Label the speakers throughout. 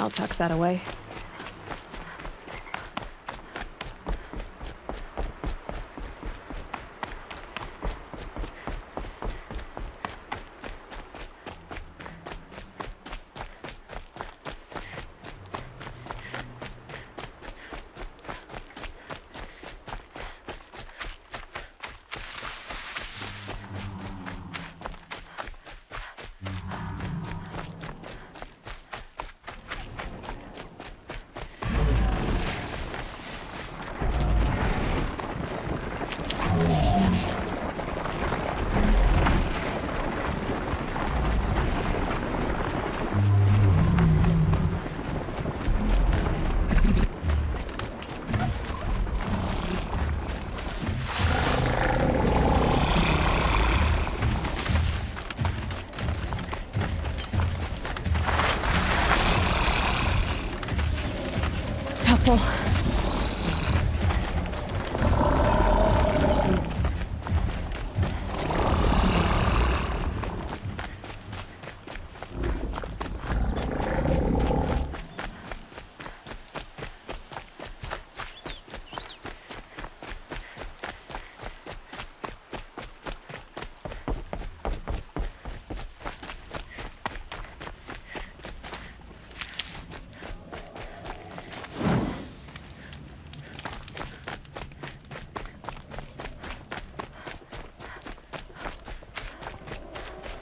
Speaker 1: I'll tuck that away. Helpful.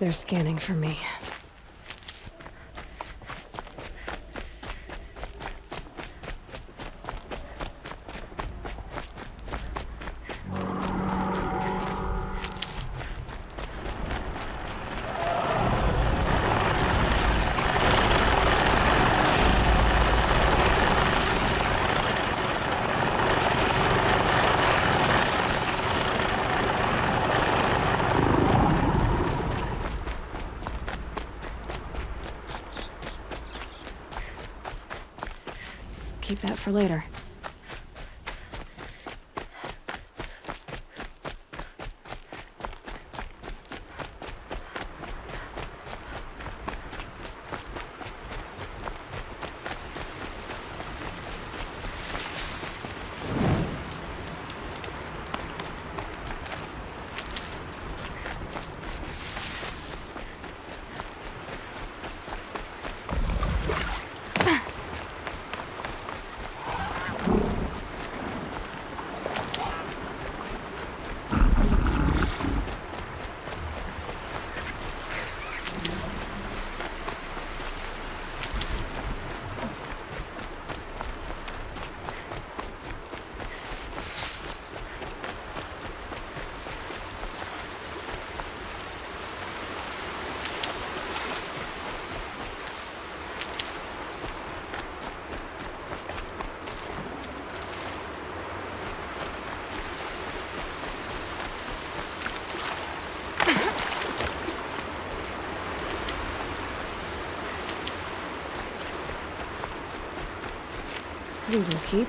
Speaker 1: They're scanning for me. Keep that for later. These will keep.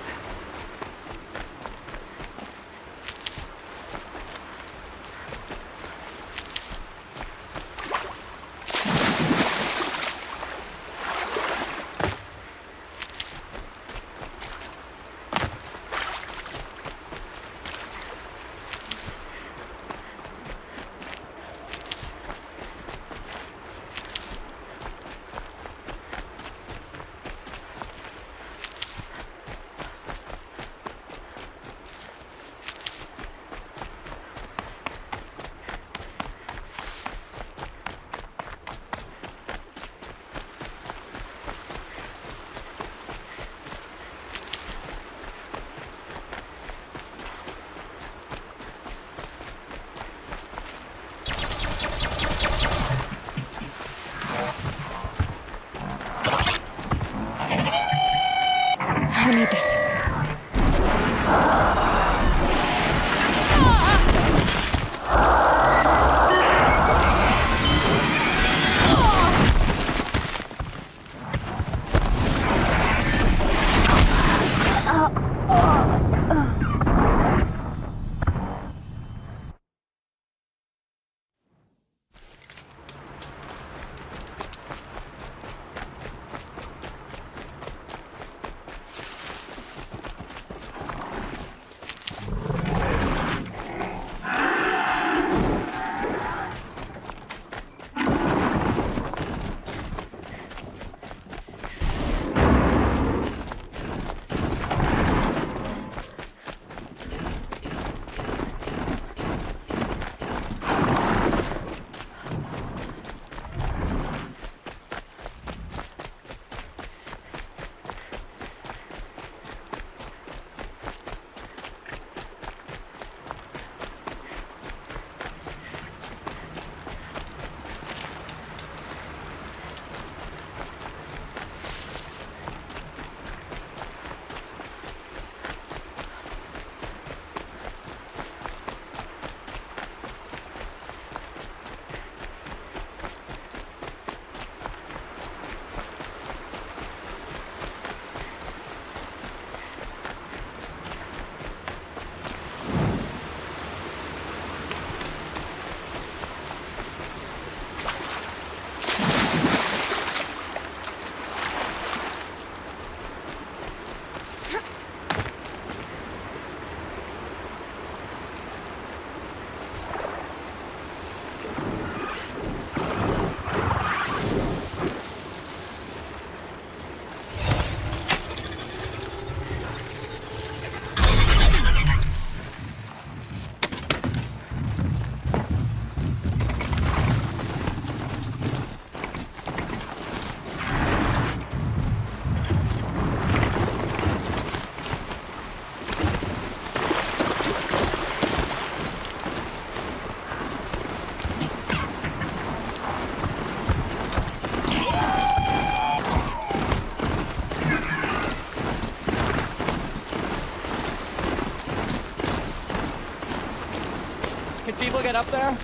Speaker 2: get up there?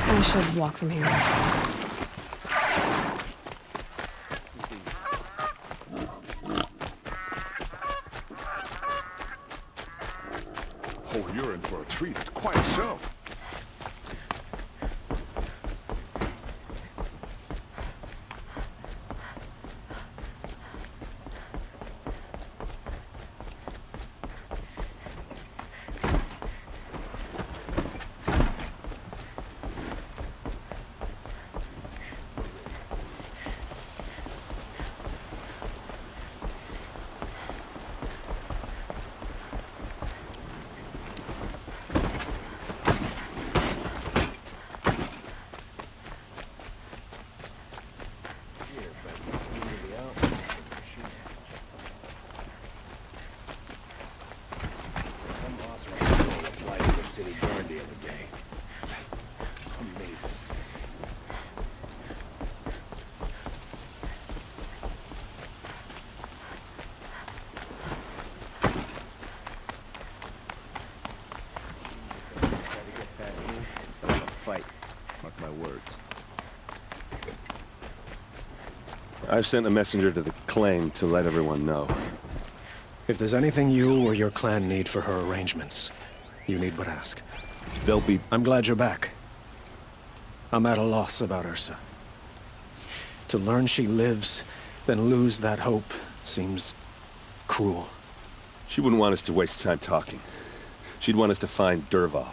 Speaker 1: I should walk from here.
Speaker 3: Oh, you're in for a treat. It's quite a show.
Speaker 4: Mark my words.
Speaker 5: I've sent a messenger to the claim to let everyone know.
Speaker 4: If there's anything you or your clan need for her arrangements, you need but ask.
Speaker 5: They'll be...
Speaker 4: I'm glad you're back. I'm at a loss about Ursa. To learn she lives, then lose that hope, seems cruel.
Speaker 5: She wouldn't want us to waste time talking. She'd want us to find Dervahl.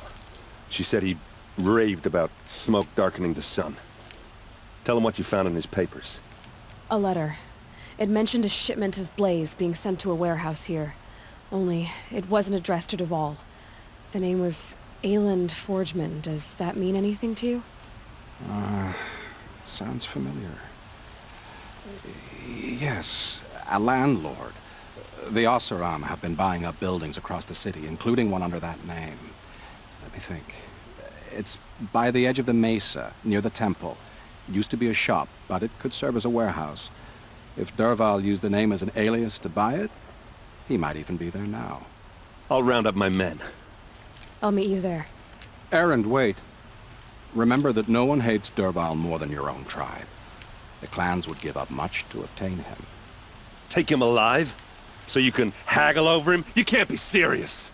Speaker 5: She said he raved about smoke darkening the sun. Tell him what you found in his papers.
Speaker 1: A letter. It mentioned a shipment of blaze being sent to a warehouse here. Only, it wasn't addressed to Dervahl. The name was Ayland Forgeman. Does that mean anything to you?
Speaker 6: Sounds familiar. Yes, a landlord. The Oseram have been buying up buildings across the city, including one under that name. Let me think. It's by the edge of the mesa, near the temple. It used to be a shop, but it could serve as a warehouse. If Dervahl used the name as an alias to buy it, he might even be there now.
Speaker 5: I'll round up my men.
Speaker 1: I'll meet you there.
Speaker 6: Erend, wait. Remember that no one hates Dervahl more than your own tribe. The clans would give up much to obtain him.
Speaker 5: Take him alive? So you can haggle over him? You can't be serious!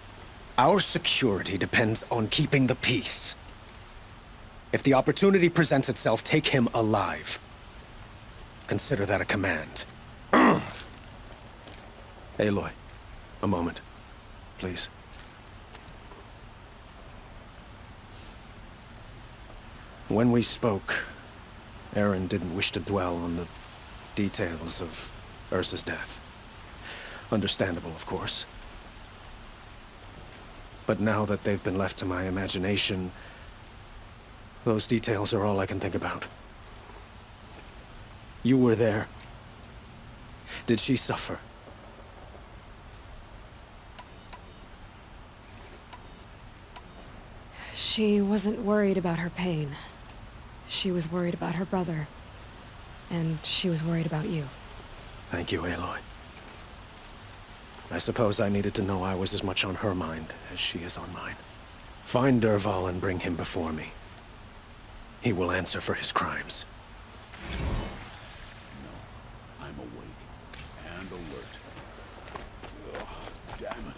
Speaker 4: Our security depends on keeping the peace. If the opportunity presents itself, take him alive. Consider that a command. Aloy, a moment, please. When we spoke, Erend didn't wish to dwell on the details of Ursa's death. Understandable, of course. But now that they've been left to my imagination, those details are all I can think about. You were there. Did she suffer?
Speaker 1: She wasn't worried about her pain. She was worried about her brother. And she was worried about you.
Speaker 4: Thank you, Aloy. I suppose I needed to know I was as much on her mind as she is on mine. Find Dervahl and bring him before me. He will answer for his crimes.
Speaker 3: I'm awake and alert. Ugh, damn it.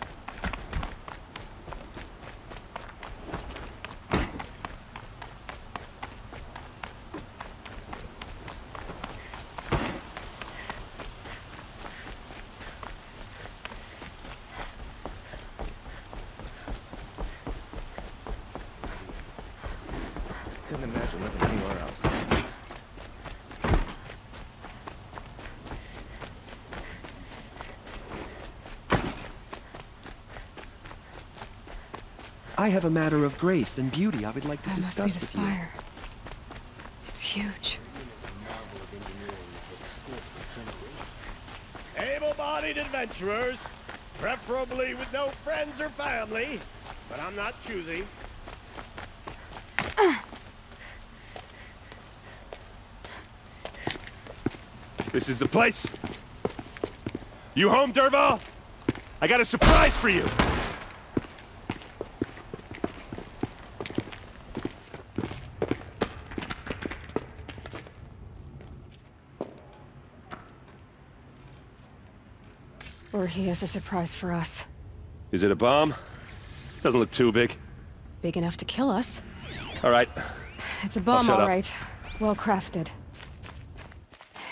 Speaker 4: Couldn't
Speaker 2: living anywhere else. I have a matter of grace and beauty I would like to
Speaker 1: That must be
Speaker 2: discuss
Speaker 1: the
Speaker 2: with you.
Speaker 1: spire. It's huge.
Speaker 7: Able-bodied adventurers, preferably with no friends or family, but I'm not choosy.
Speaker 5: This is the place? You home, Dervahl? I got a surprise for you!
Speaker 1: Or he has a surprise for us.
Speaker 5: Is it a bomb? Doesn't look too big.
Speaker 1: Big enough to kill us.
Speaker 5: All right.
Speaker 1: It's a bomb,
Speaker 5: shut
Speaker 1: all
Speaker 5: up.
Speaker 1: right. Well crafted.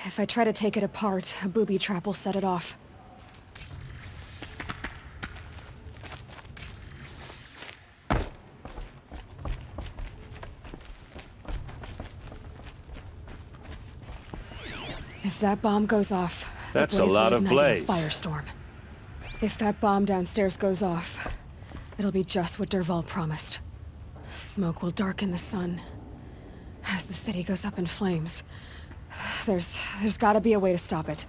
Speaker 1: If I try to take it apart, a booby trap will set it off. If that bomb goes off, the
Speaker 5: That's a
Speaker 1: blaze
Speaker 5: lot
Speaker 1: will
Speaker 5: of
Speaker 1: ignite
Speaker 5: blaze.
Speaker 1: a firestorm. If that bomb downstairs goes off, it'll be just what Dervahl promised. Smoke will darken the sun. As the city goes up in flames, there's gotta be a way to stop it.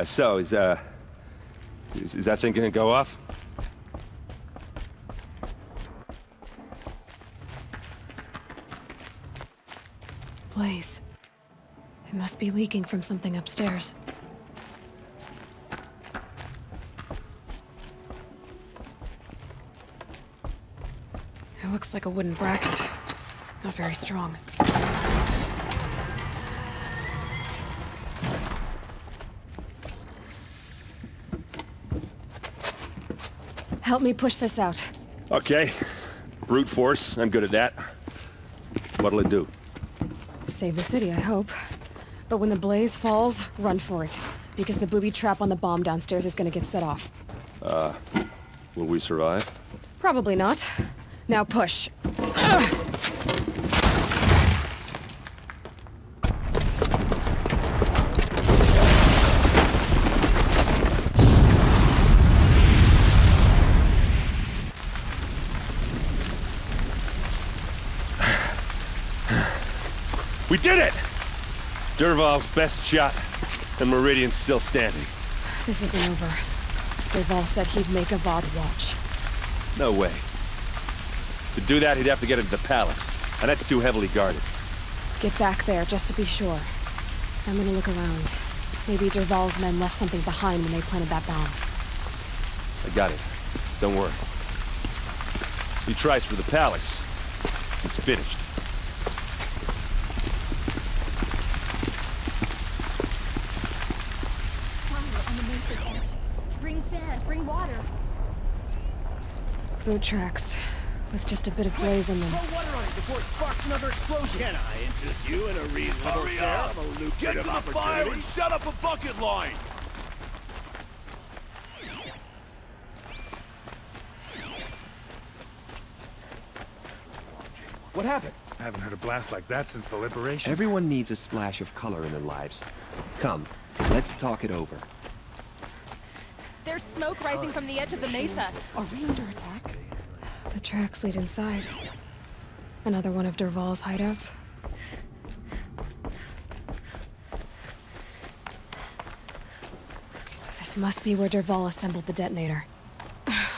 Speaker 5: So, is that thing gonna go off?
Speaker 1: Blaze. It must be leaking from something upstairs. It looks like a wooden bracket. Not very strong. Help me push this out.
Speaker 5: Okay. Brute force, I'm good at that. What'll it do?
Speaker 1: Save the city, I hope. But when the blaze falls, run for it. Because the booby trap on the bomb downstairs is gonna get set off.
Speaker 5: Will we survive?
Speaker 1: Probably not. Now push.
Speaker 5: We did it! Dervahl's best shot, and Meridian's still standing.
Speaker 1: This isn't over. Dervahl said he'd make a VOD watch.
Speaker 5: No way. To do that, he'd have to get into the palace, and that's too heavily guarded.
Speaker 1: Get back there, just to be sure. I'm gonna look around. Maybe Dervahl's men left something behind when they planted that bomb.
Speaker 5: I got it. Don't worry. He tries for the palace. He's finished.
Speaker 8: On the mesa edge. Bring sand, bring water.
Speaker 1: Boot tracks, with just a bit of blaze in them.
Speaker 7: Throw water on it before it sparks another explosion. Can I interest you in a reasonable
Speaker 3: Hurry
Speaker 7: share
Speaker 3: up!
Speaker 7: of a
Speaker 3: Get
Speaker 7: lucrative
Speaker 3: to the fire
Speaker 7: opportunity?
Speaker 3: and set up a bucket line!
Speaker 2: What happened?
Speaker 9: I haven't heard a blast like that since the liberation.
Speaker 2: Everyone needs a splash of color in their lives. Come, let's talk it over.
Speaker 8: There's smoke rising from the edge of the mesa.
Speaker 1: Are we under attack? The tracks lead inside. Another one of Dervahl's hideouts. This must be where Dervahl assembled the detonator.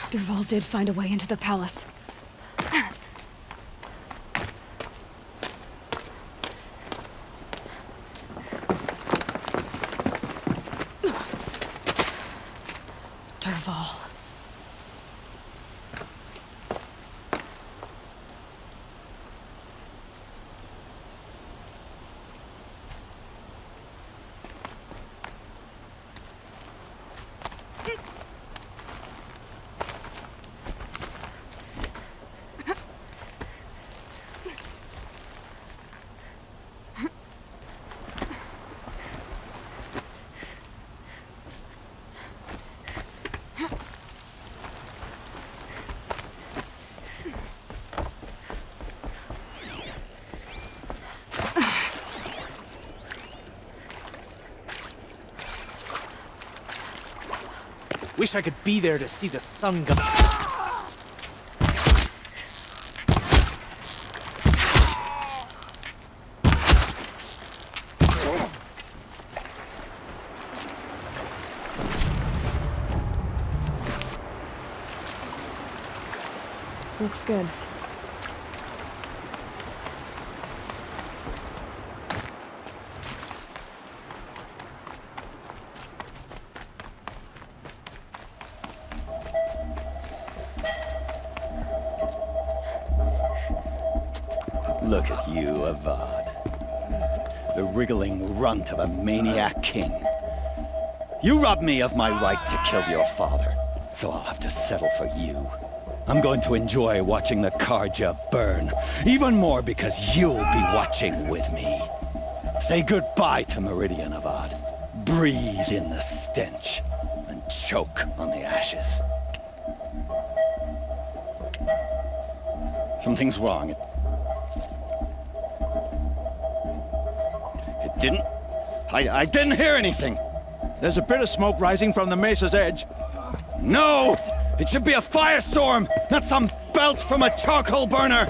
Speaker 1: Dervahl did find a way into the palace. Dervahl.
Speaker 10: Wish I could be there to see the sun go.
Speaker 1: Looks good.
Speaker 11: Look at you, Avad. The wriggling runt of a maniac king. You robbed me of my right to kill your father, so I'll have to settle for you. I'm going to enjoy watching the Karja burn, even more because you'll be watching with me. Say goodbye to Meridian, Avad. Breathe in the stench, and choke on the ashes. Something's wrong. It didn't... I didn't hear anything.
Speaker 12: There's a bit of smoke rising from the mesa's edge.
Speaker 11: No! It should be a firestorm, not some belch from a charcoal burner!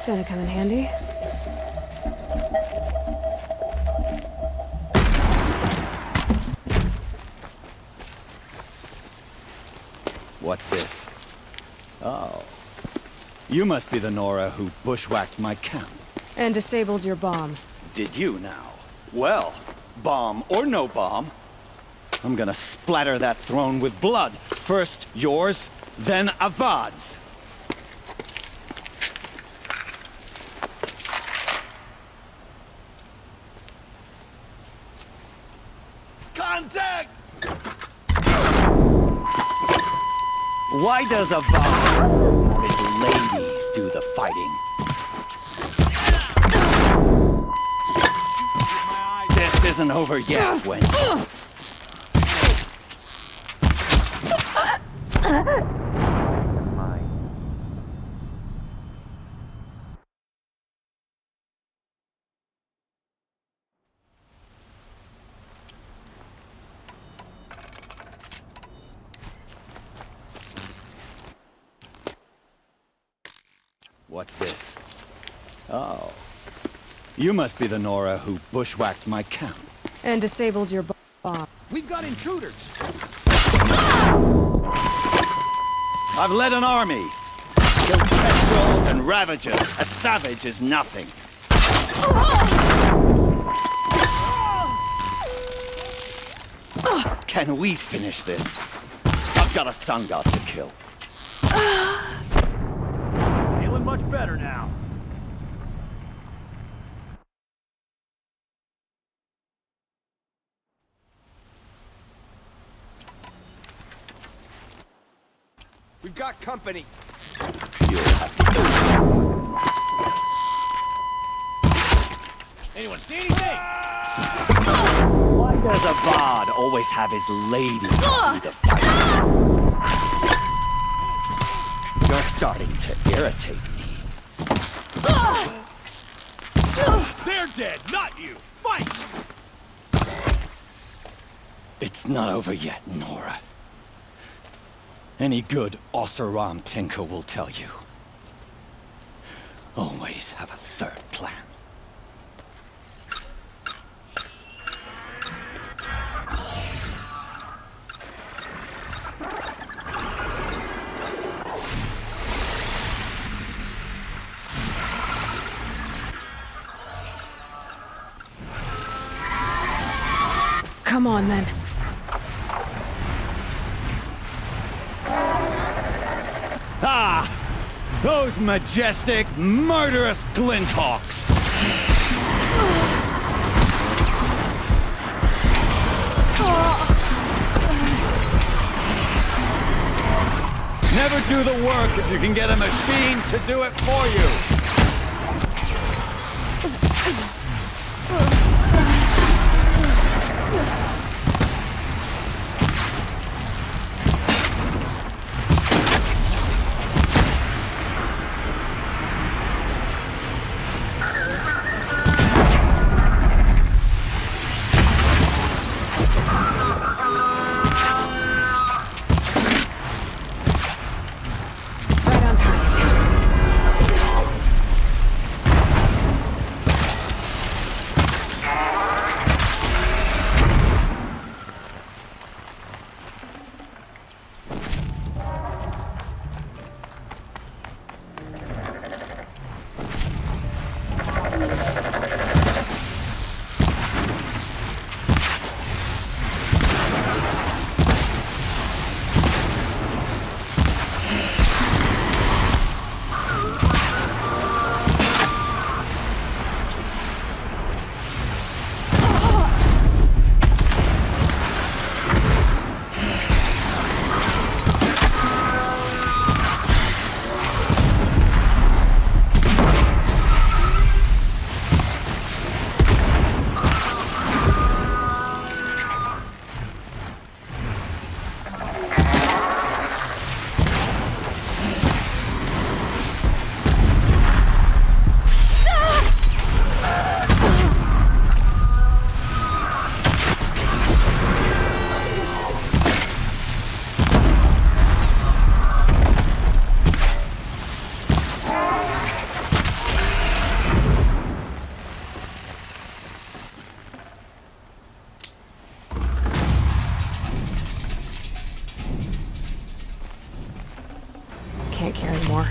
Speaker 1: Gonna come in handy.
Speaker 11: What's this? Oh. You must be the Nora who bushwhacked my camp.
Speaker 1: And disabled your bomb.
Speaker 11: Did you now? Well, bomb or no bomb, I'm gonna splatter that throne with blood. First yours, then Avad's. Contact! Why does Avad his ladies do the fighting? This isn't over yet, wench. What's this? Oh. You must be the Nora who bushwhacked my camp.
Speaker 1: And disabled your bomb.
Speaker 12: We've got intruders!
Speaker 11: I've led an army. Killed petrels and ravagers. A savage is nothing. Can we finish this? I've got a sun god to kill.
Speaker 12: Feeling much better now.
Speaker 7: We've got company.
Speaker 12: Anyone see anything?
Speaker 11: Why does Avad always have his lady do the fighting? You're starting to irritate me.
Speaker 12: They're dead, not you! Fight!
Speaker 11: It's not over yet, Nora. Any good Oseram tinker will tell you. Always have a third plan.
Speaker 1: Come on, then.
Speaker 11: Ah! Those majestic, murderous glinthawks! Never do the work if you can get a machine to do it for you!
Speaker 1: Right on target. Can't carry more.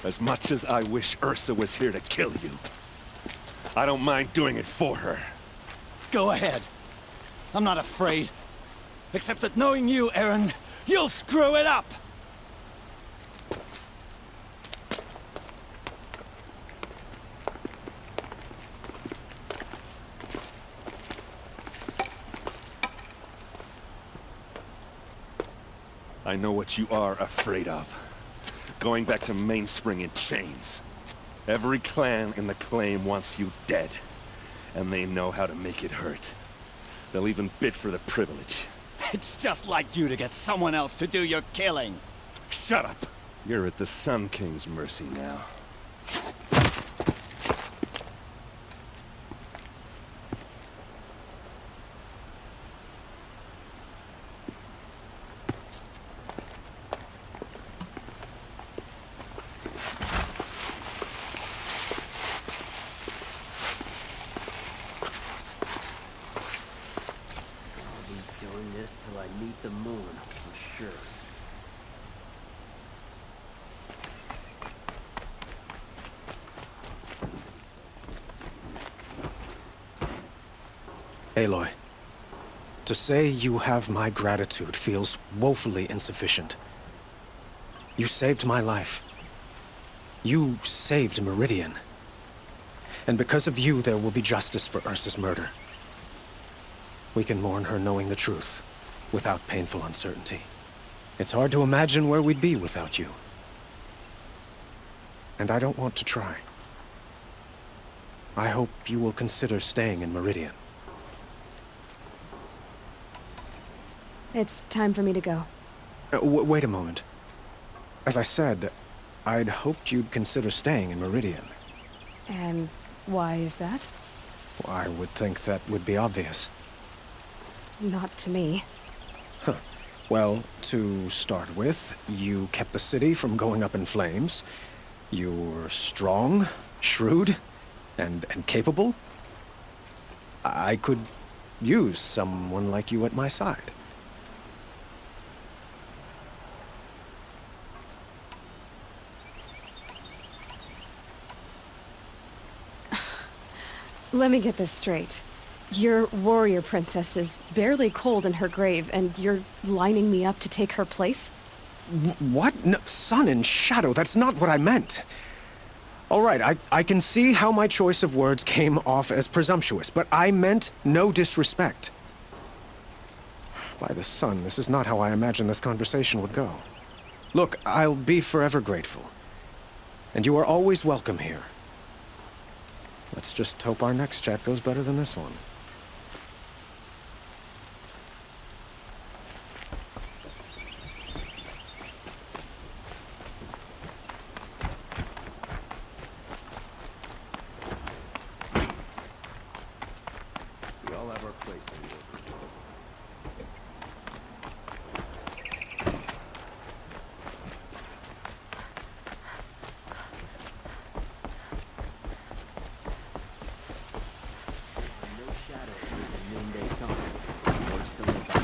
Speaker 5: As much as I wish Ursa was here to kill you, I don't mind doing it for her.
Speaker 11: Go ahead. I'm not afraid. Except that knowing you, Aaron, you'll screw it up!
Speaker 5: I know what you are afraid of. Going back to Mainspring in chains. Every clan in the claim wants you dead. And they know how to make it hurt. They'll even bid for the privilege.
Speaker 11: It's just like you to get someone else to do your killing.
Speaker 5: Shut up! You're at the Sun King's mercy now.
Speaker 13: This till I meet the moon, for sure.
Speaker 4: Aloy, to say you have my gratitude feels woefully insufficient. You saved my life. You saved Meridian. And because of you, there will be justice for Ursa's murder. We can mourn her knowing the truth, without painful uncertainty. It's hard to imagine where we'd be without you. And I don't want to try. I hope you will consider staying in Meridian.
Speaker 1: It's time for me to go.
Speaker 4: Wait a moment. As I said, I'd hoped you'd consider staying in Meridian.
Speaker 1: And why is that?
Speaker 4: Well, I would think that would be obvious.
Speaker 1: Not to me.
Speaker 4: Huh. Well, to start with, you kept the city from going up in flames. You were strong, shrewd, and capable. I could use someone like you at my side.
Speaker 1: Let me get this straight. Your warrior princess is barely cold in her grave, and you're lining me up to take her place?
Speaker 4: What? No, sun and shadow, that's not what I meant. All right, I can see how my choice of words came off as presumptuous, but I meant no disrespect. By the sun, this is not how I imagined this conversation would go. Look, I'll be forever grateful. And you are always welcome here. Let's just hope our next chat goes better than this one.
Speaker 2: We all have our place in the world.
Speaker 13: No shadows with the noonday sun. Works to live by.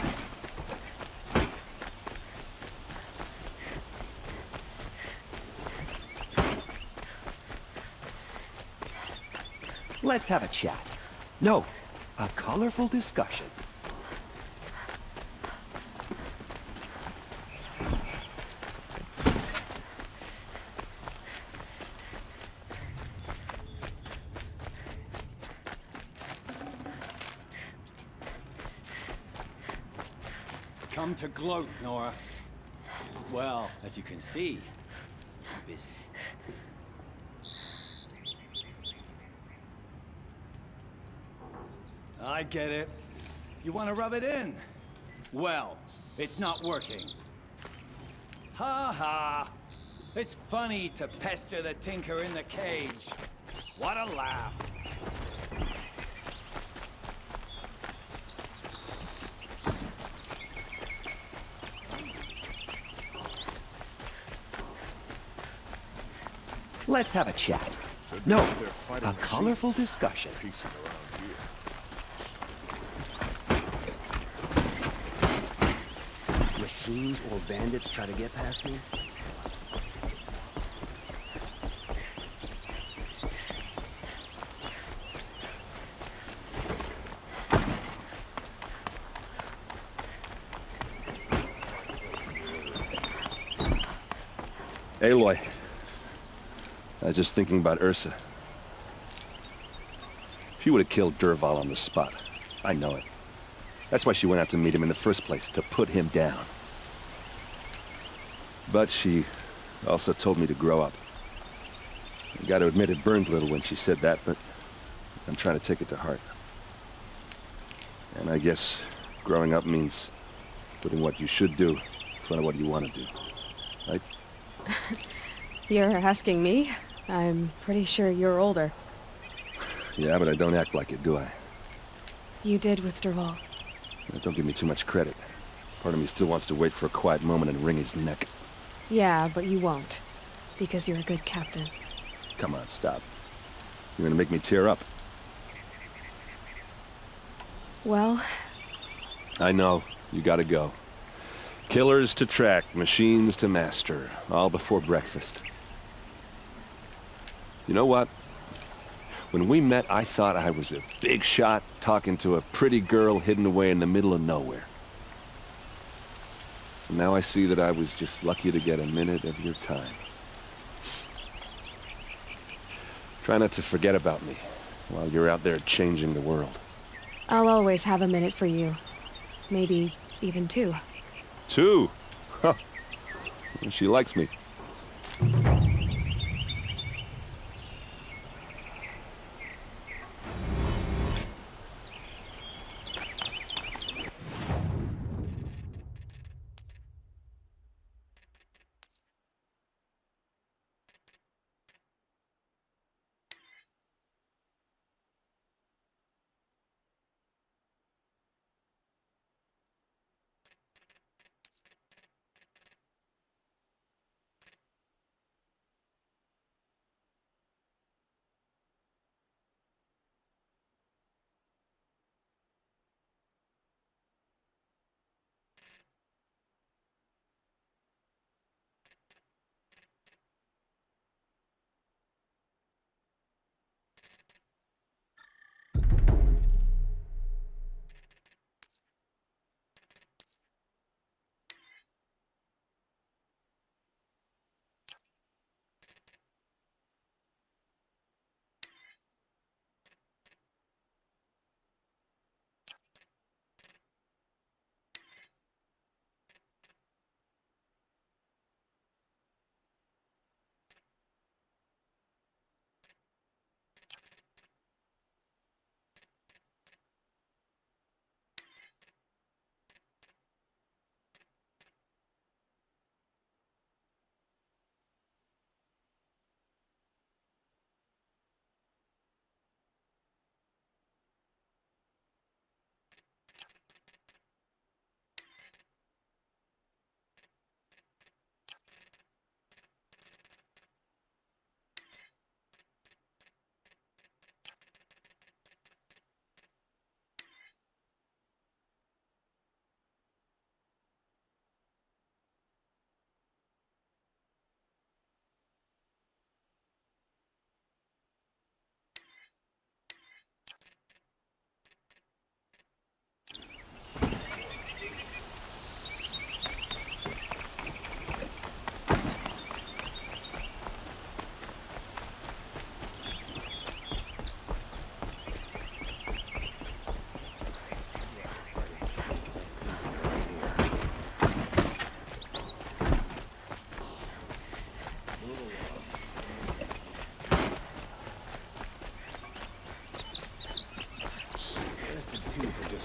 Speaker 2: Let's have a chat. No, a colorful discussion.
Speaker 11: Come to gloat, Nora. Well, as you can see, I'm busy. I get it. You want to rub it in? Well, it's not working. Ha ha! It's funny to pester the tinker in the cage. What a laugh!
Speaker 2: Let's have a chat. No, a colorful discussion.
Speaker 13: Machines or bandits try to get past me?
Speaker 5: Aloy. I was just thinking about Ursa. She would have killed Dervahl on the spot. I know it. That's why she went out to meet him in the first place, to put him down. But she also told me to grow up. I gotta admit it burned a little when she said that, but I'm trying to take it to heart. And I guess growing up means putting what you should do in front of what you want to do. Right?
Speaker 1: You're asking me? I'm pretty sure you're older.
Speaker 5: Yeah, but I don't act like it, do I?
Speaker 1: You did with Dervahl.
Speaker 5: Don't give me too much credit. Part of me still wants to wait for a quiet moment and wring his neck.
Speaker 1: Yeah, but you won't. Because you're a good captain.
Speaker 5: Come on, stop. You're gonna make me tear up.
Speaker 1: Well...
Speaker 5: I know. You gotta go. Killers to track, machines to master. All before breakfast. You know what? When we met, I thought I was a big shot talking to a pretty girl hidden away in the middle of nowhere. And now I see that I was just lucky to get a minute of your time. Try not to forget about me while you're out there changing the world.
Speaker 1: I'll always have a minute for you. Maybe even two.
Speaker 5: Two? Huh. She likes me.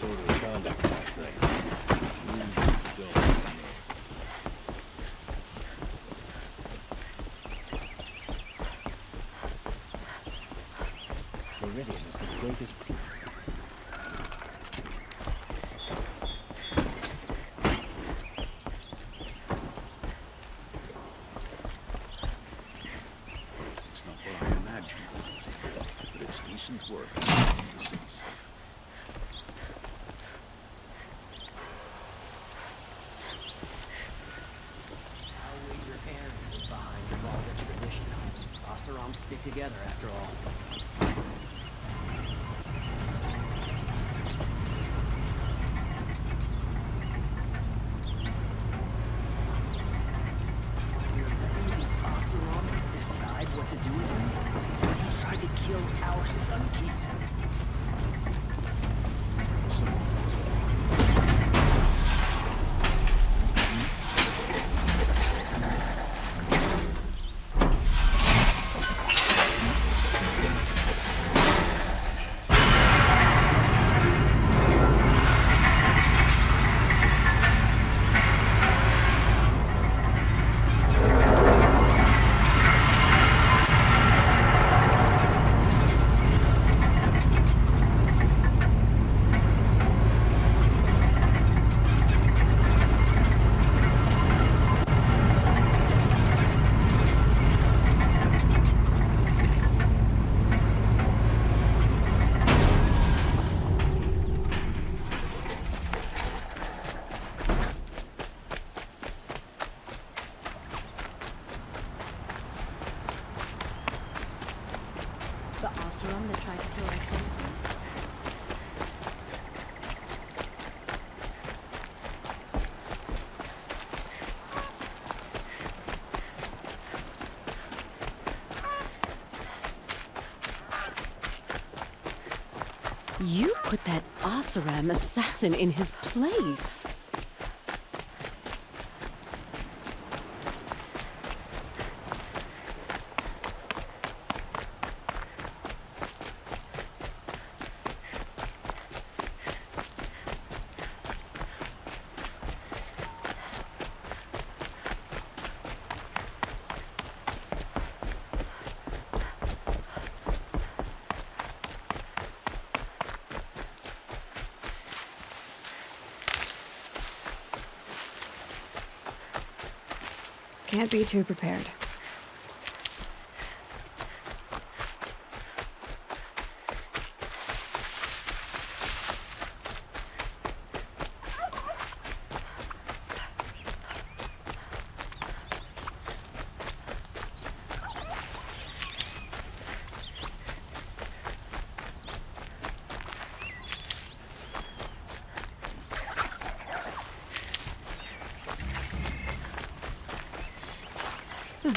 Speaker 3: disorderly conduct last night. You don't know.
Speaker 13: Meridian is the greatest...
Speaker 3: It's not what I imagined, but it's decent work to keep the city safe.
Speaker 13: I'll wager Aaron is behind Duval's extradition. Oseram stick together after all. You're letting the Oseram decide what to do with him? He tried to kill our Sun King.
Speaker 8: The Oseram that tried to kill our king?
Speaker 1: You put that Oseram assassin in his place. Can't be too prepared.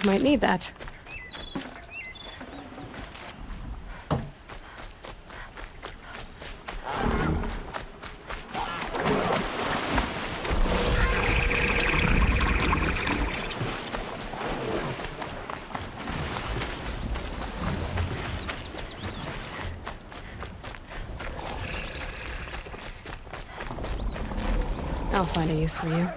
Speaker 1: Might need that. I'll find a use for you.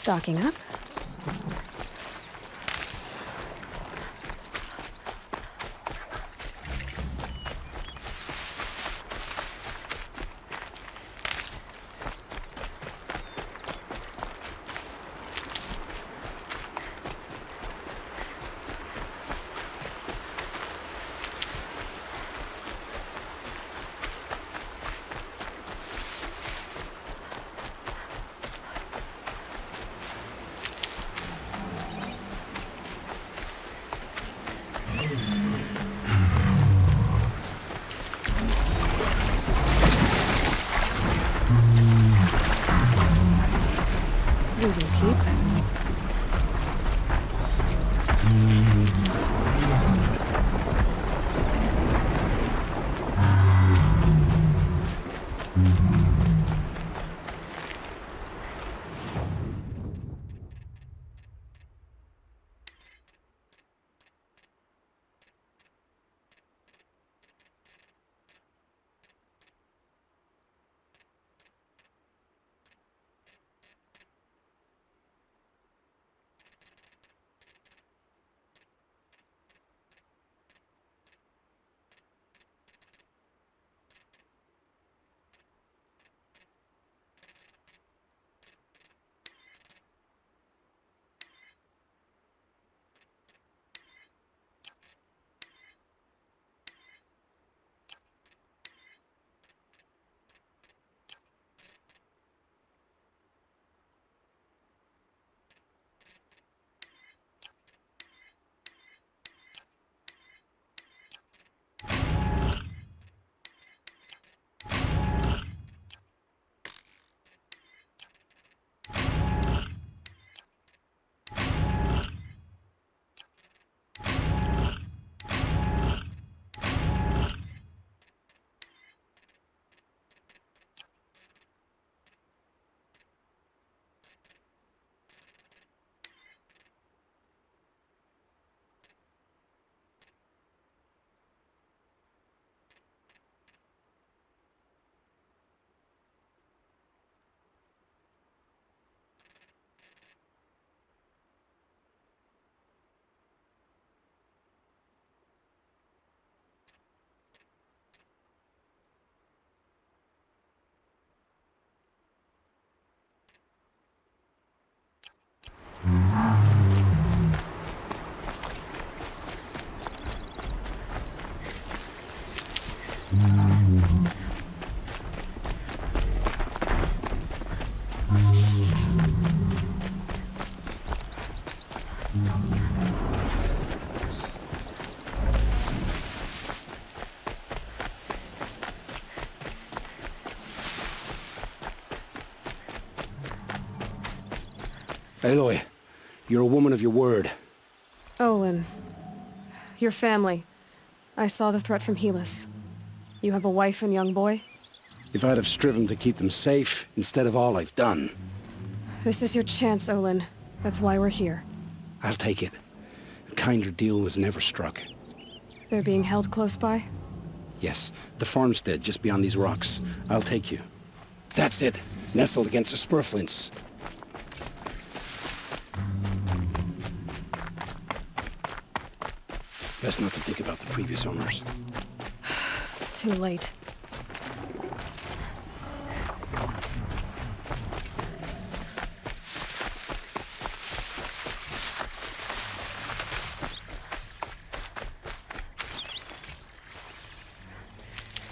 Speaker 1: Stocking up. These will keep.
Speaker 4: Aloy, you're a woman of your word.
Speaker 1: Olin. Your family. I saw the threat from Helis. You have a wife and young boy?
Speaker 4: If I'd have striven to keep them safe, instead of all I've done.
Speaker 1: This is your chance, Olin. That's why we're here.
Speaker 4: I'll take it. A kinder deal was never struck.
Speaker 1: They're being held close by?
Speaker 4: Yes, the farmstead just beyond these rocks. I'll take you. That's it, nestled against the spurflints. Best not to think about the previous owners.
Speaker 1: Too late.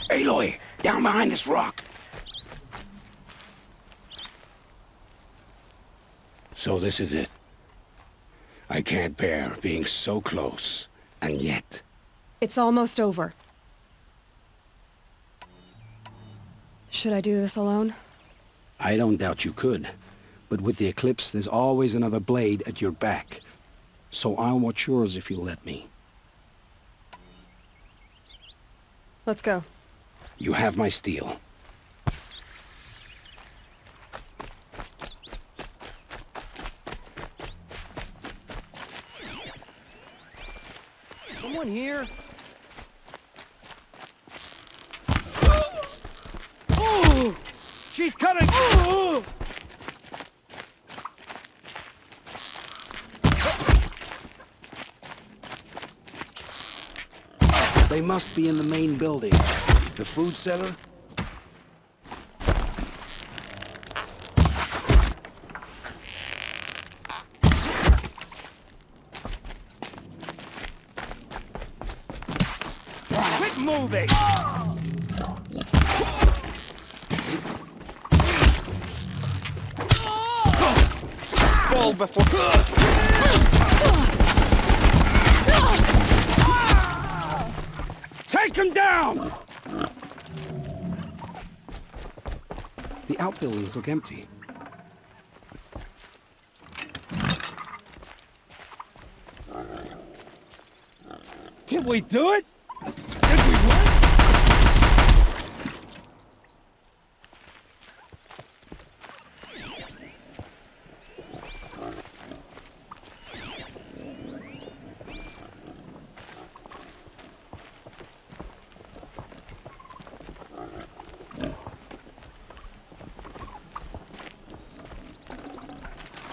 Speaker 4: Aloy, down behind this rock. So this is it. I can't bear being so close. And yet...
Speaker 1: It's almost over. Should I do this alone?
Speaker 4: I don't doubt you could. But with the Eclipse, there's always another blade at your back. So I'll watch yours if you'll let me.
Speaker 1: Let's go.
Speaker 4: You have my steel.
Speaker 10: Someone here? Oh! She's coming! Oh!
Speaker 12: They must be in the main building. The food cellar? Quit moving!
Speaker 5: Fall before...
Speaker 12: Take him down!
Speaker 6: The outbuildings look empty.
Speaker 12: Did we do it? Did we win?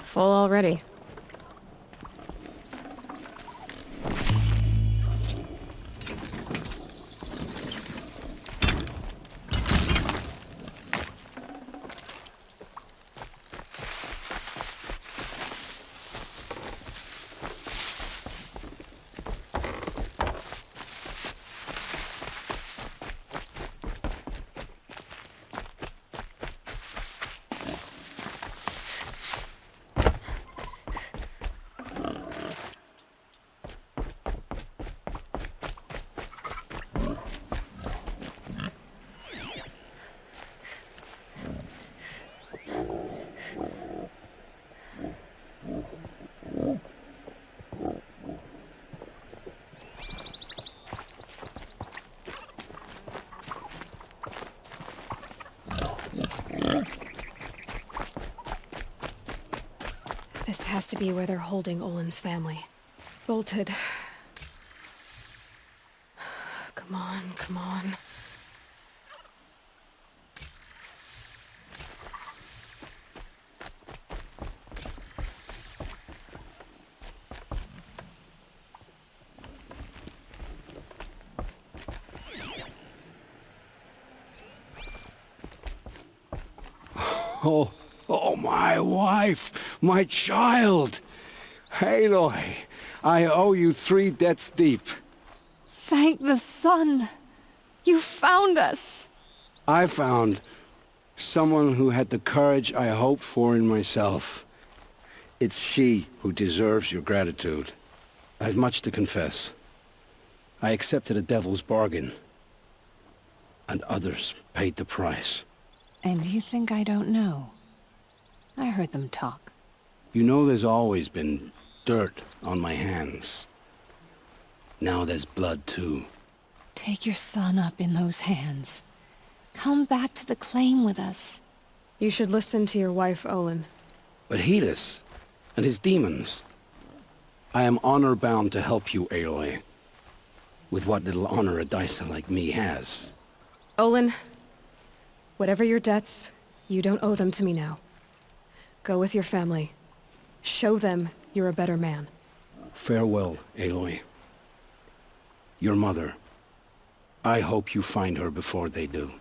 Speaker 1: Full already. This has to be where they're holding Olin's family. Bolted. Come on, come on.
Speaker 12: Oh, my wife, my child. Aloy, I owe you 3 debts deep.
Speaker 1: Thank the sun! You found us!
Speaker 12: I found someone who had the courage I hoped for in myself. It's she who deserves your gratitude. I've much to confess. I accepted a devil's bargain, and others paid the price.
Speaker 14: And you think I don't know? I heard them talk.
Speaker 12: You know there's always been dirt on my hands. Now there's blood too.
Speaker 14: Take your son up in those hands. Come back to the claim with us.
Speaker 1: You should listen to your wife, Olin.
Speaker 12: But Hedis and his demons. I am honor-bound to help you, Aloy. With what little honor a Dyson like me has.
Speaker 1: Olin, whatever your debts, you don't owe them to me now. Go with your family. Show them you're a better man.
Speaker 12: Farewell, Aloy. Your mother. I hope you find her before they do.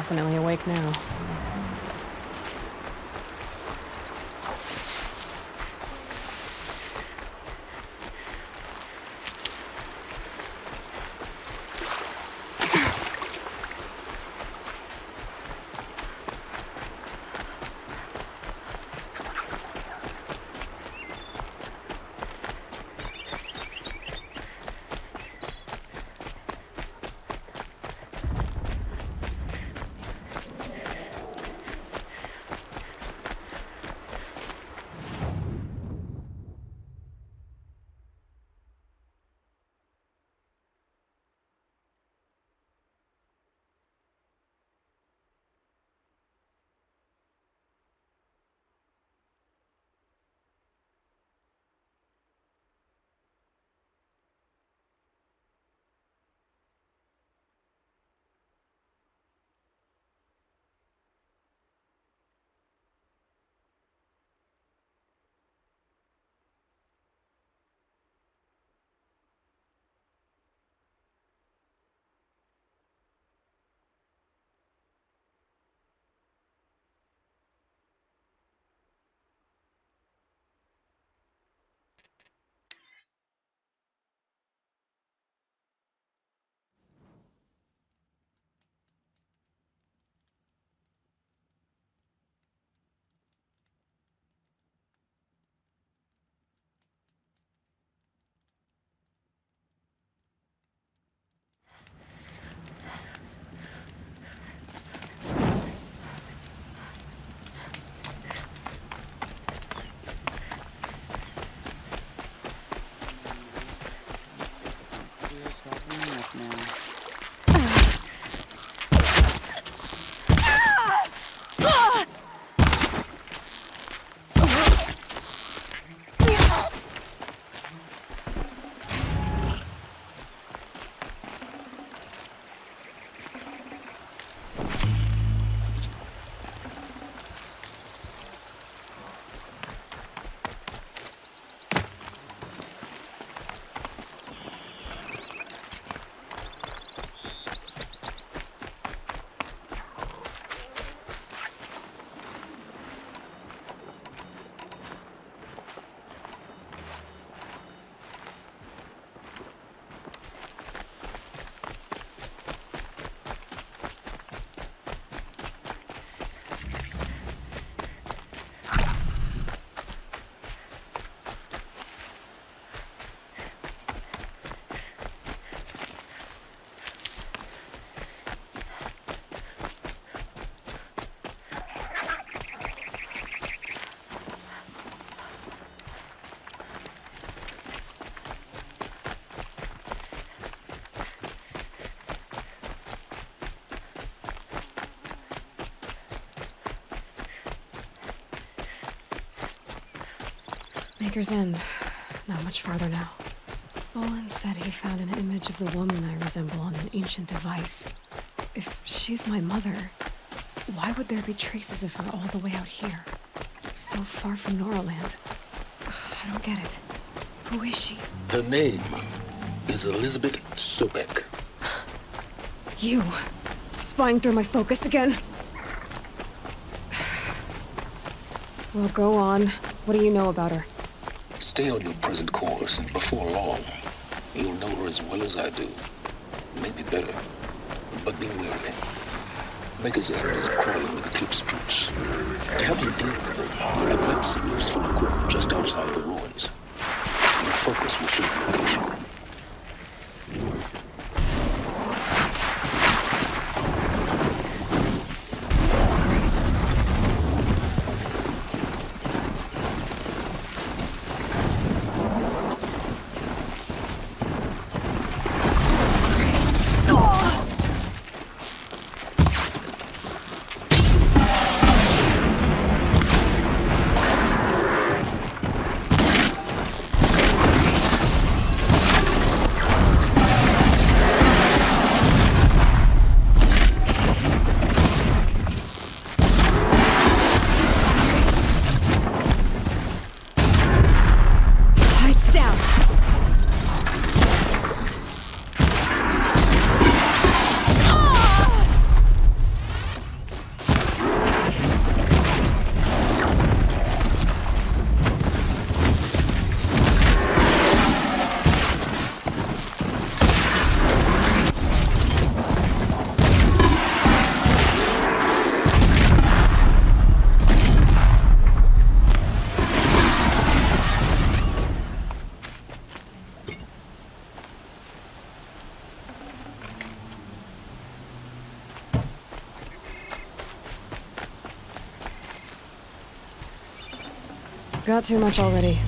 Speaker 1: definitely awake now. Maker's End. Not much farther now. Olin said he found an image of the woman I resemble on an ancient device. If she's my mother, why would there be traces of her all the way out here? So far from Noraland. I don't get it. Who is she?
Speaker 15: Her name is Elizabeth Sobek.
Speaker 1: You. Spying through my focus again? Well, go on. What do you know about her?
Speaker 15: Stay on your present course, and before long, you'll know her as well as I do. Maybe better, but be wary. Maker's End is crawling with Eclipse troops. To help you deal with them, I've left some useful equipment just outside the ruins. Your focus will show the location.
Speaker 1: got too much already.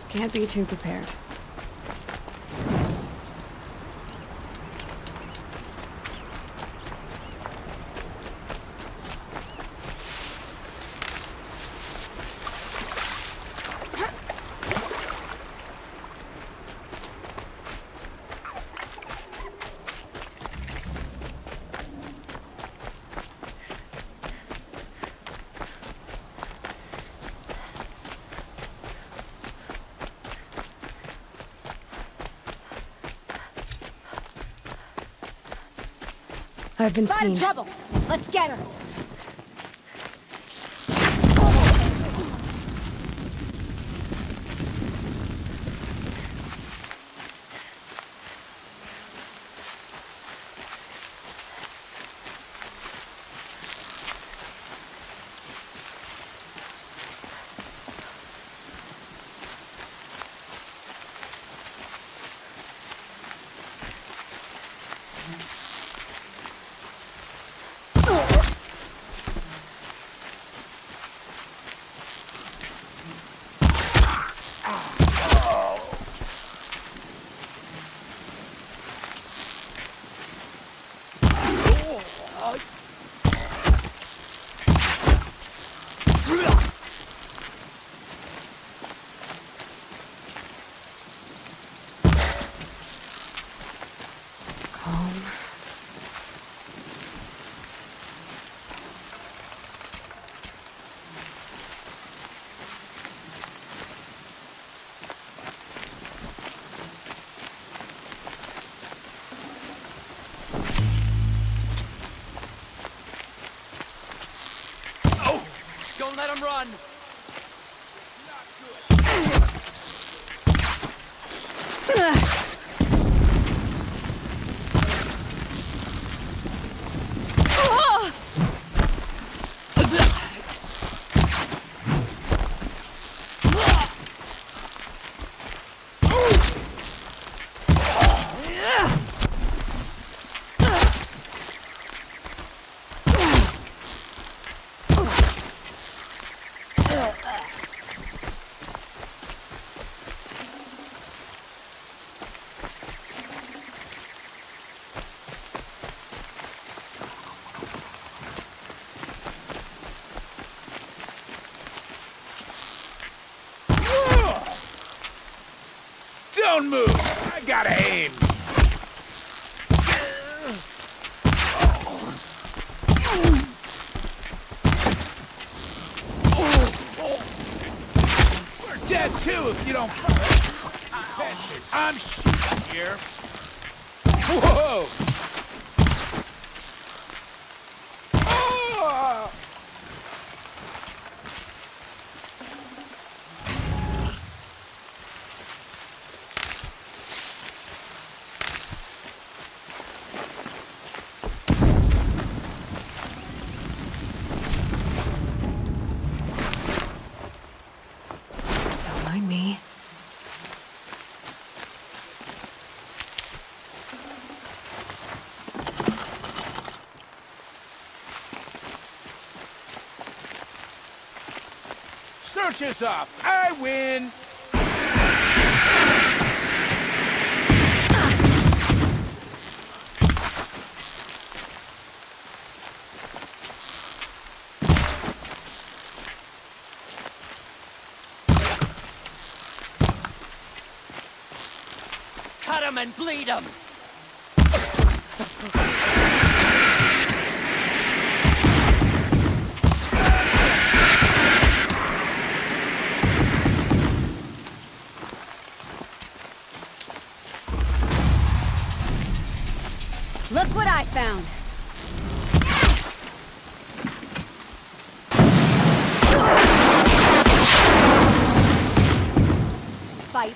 Speaker 1: Can't be too prepared. I've been
Speaker 8: Spotted
Speaker 1: seen.
Speaker 8: trouble. Let's get her.
Speaker 10: Don't let him run!
Speaker 7: Don't move! I gotta aim! We're dead too if you don't... I'm shooting here. Whoa! Oh!
Speaker 1: Don't mind me.
Speaker 7: Search is off. I win.
Speaker 10: Cut him and bleed him!
Speaker 8: Look what I found. Fight.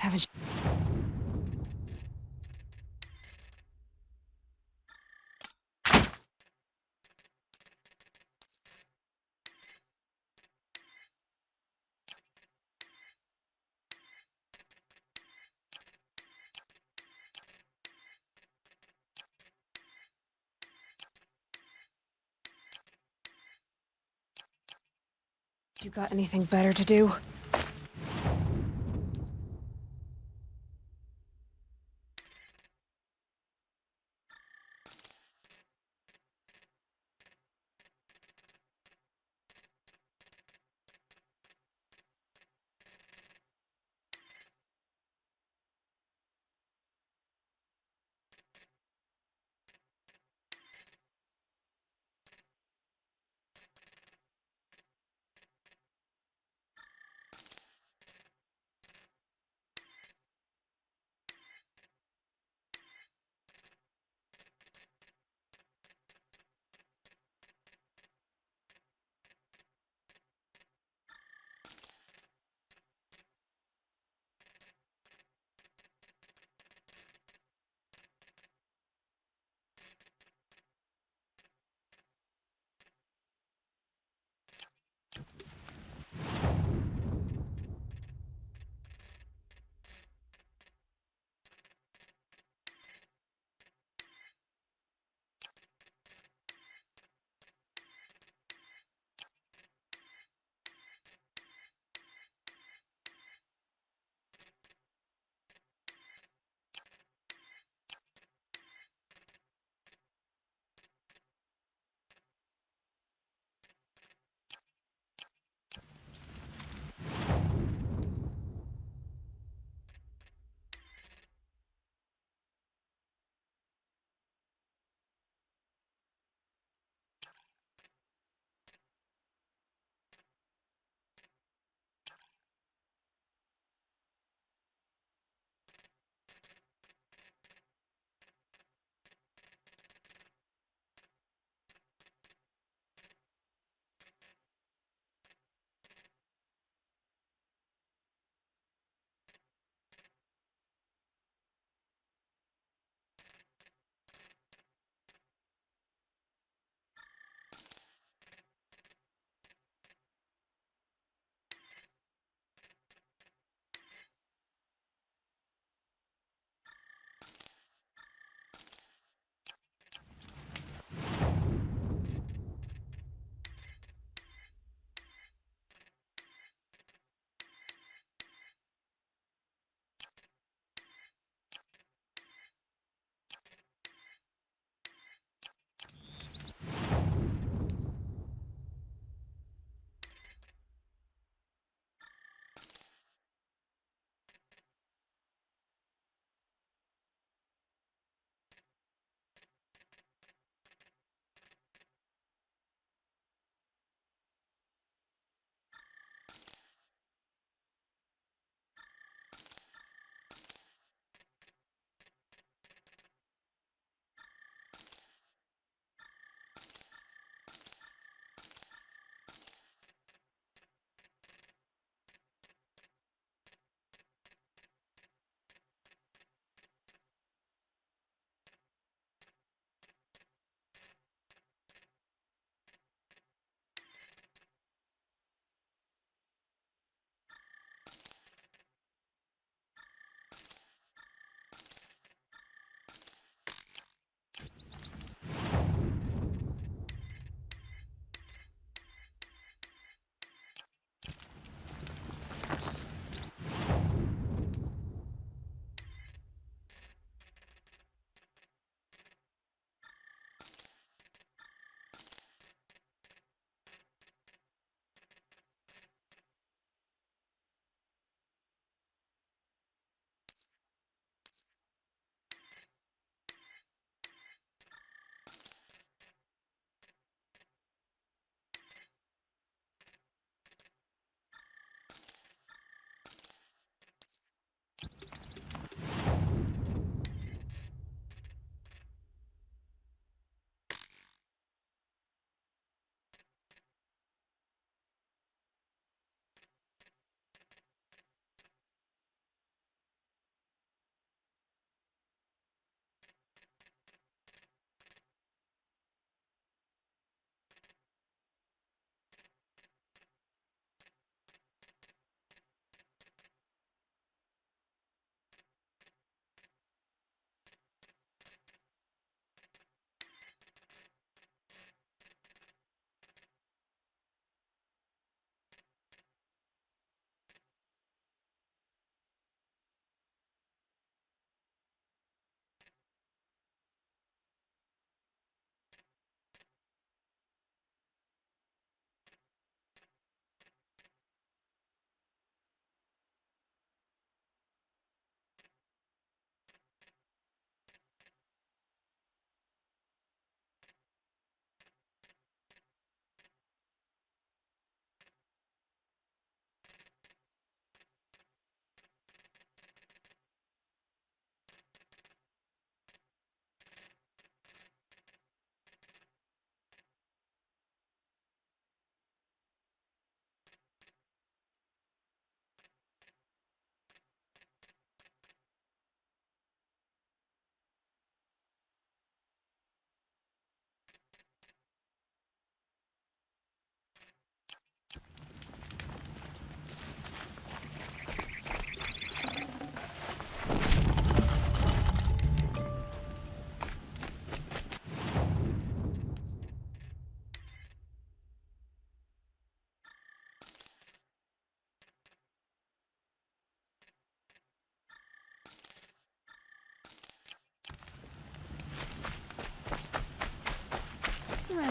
Speaker 1: Haven't you got anything better to do?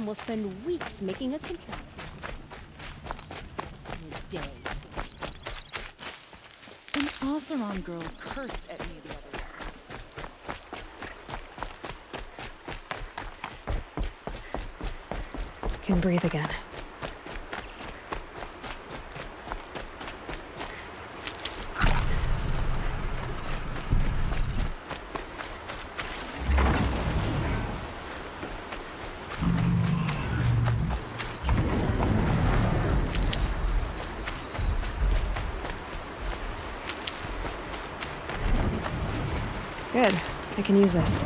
Speaker 8: Oseram will spend weeks making a contraption. Day. An Oseram girl cursed at me the other day.
Speaker 1: Can breathe again. Good. I can use this.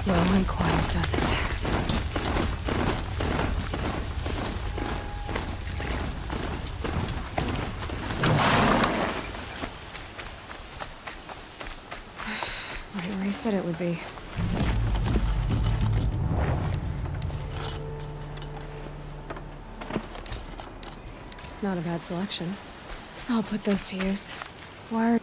Speaker 1: Low and quiet does it. Right where he said it would be. Not a bad selection. I'll put those to use. Why are...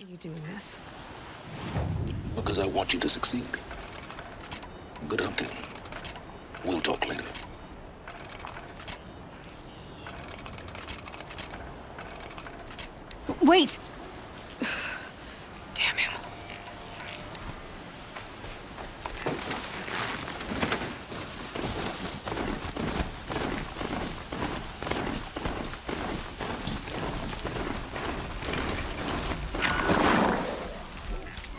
Speaker 1: You doing this?
Speaker 15: Because I want you to succeed. Good hunting. We'll talk later.
Speaker 1: Wait! Damn him.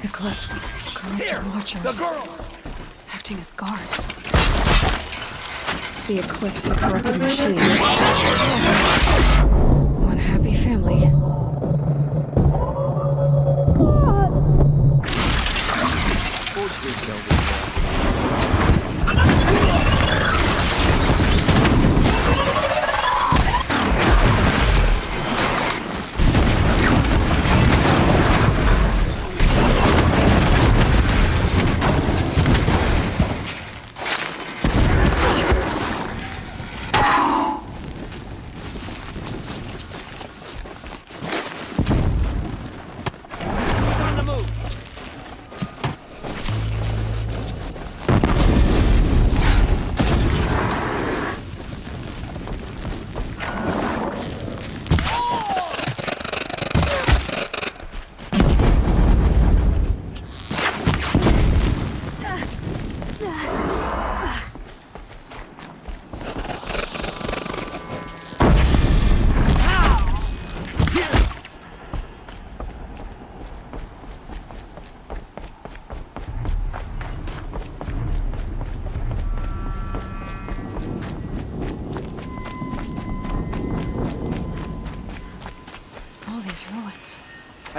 Speaker 1: Eclipse. Corrupted watchers.
Speaker 10: The girl!
Speaker 1: Acting as guards. The Eclipse and corrupted machine. One happy family.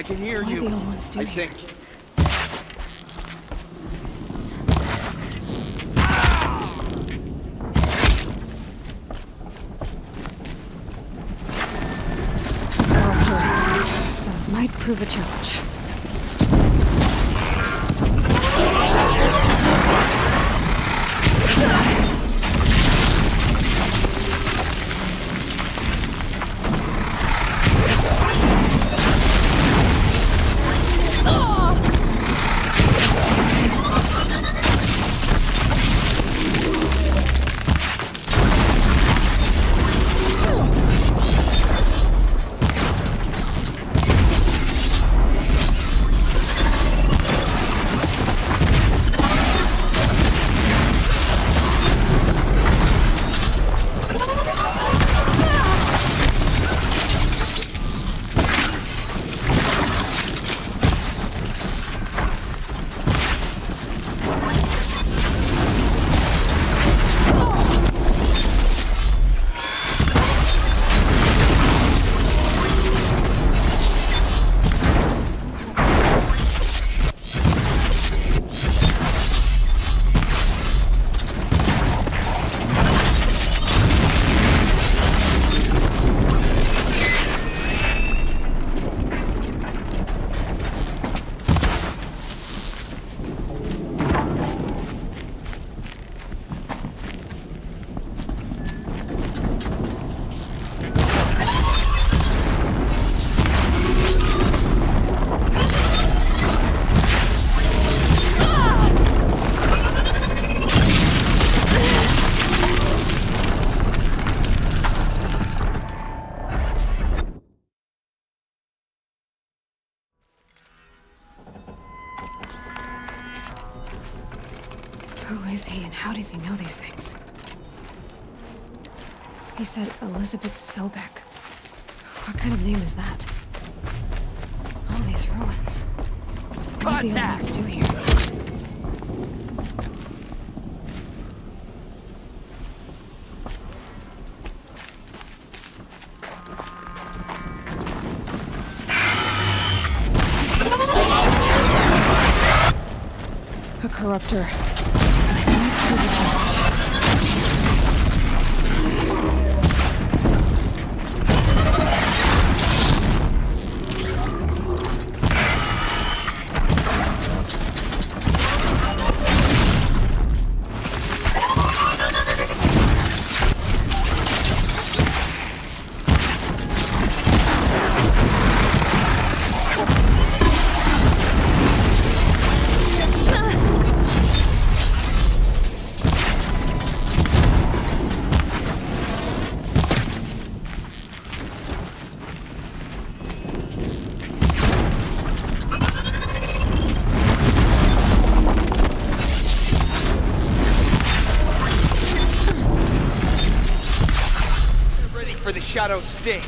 Speaker 16: I can hear
Speaker 1: What
Speaker 16: you.
Speaker 1: are the old ones doing?
Speaker 16: I think.
Speaker 1: That might prove a challenge. Who is he and how does he know these things? He said Elizabeth Sobek. What kind of name is that? All these ruins. What do the old ones do here? A corruptor.
Speaker 16: For the shadow sting.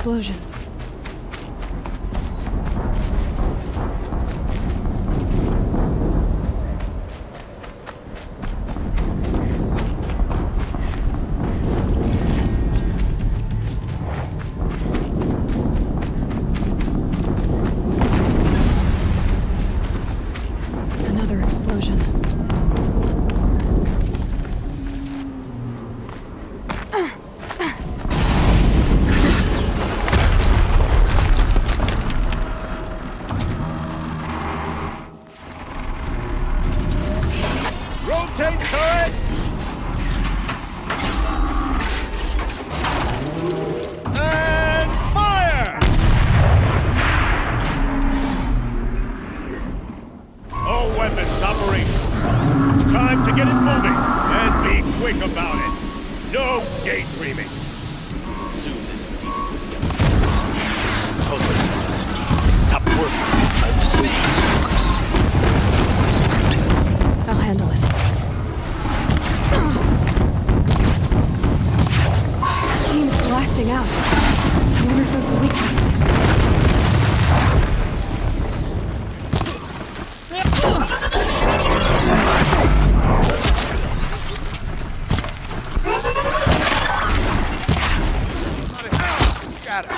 Speaker 1: explosion. Another explosion.
Speaker 7: Rotate turret! And fire! All weapons operational. Time to get it moving, and be quick about it. No daydreaming. Soon this deep will get focus. Stop working.
Speaker 15: I'm disease, focus.
Speaker 1: I'll handle it. Steam's blasting out. I wonder if there's a weakness.
Speaker 7: Got it.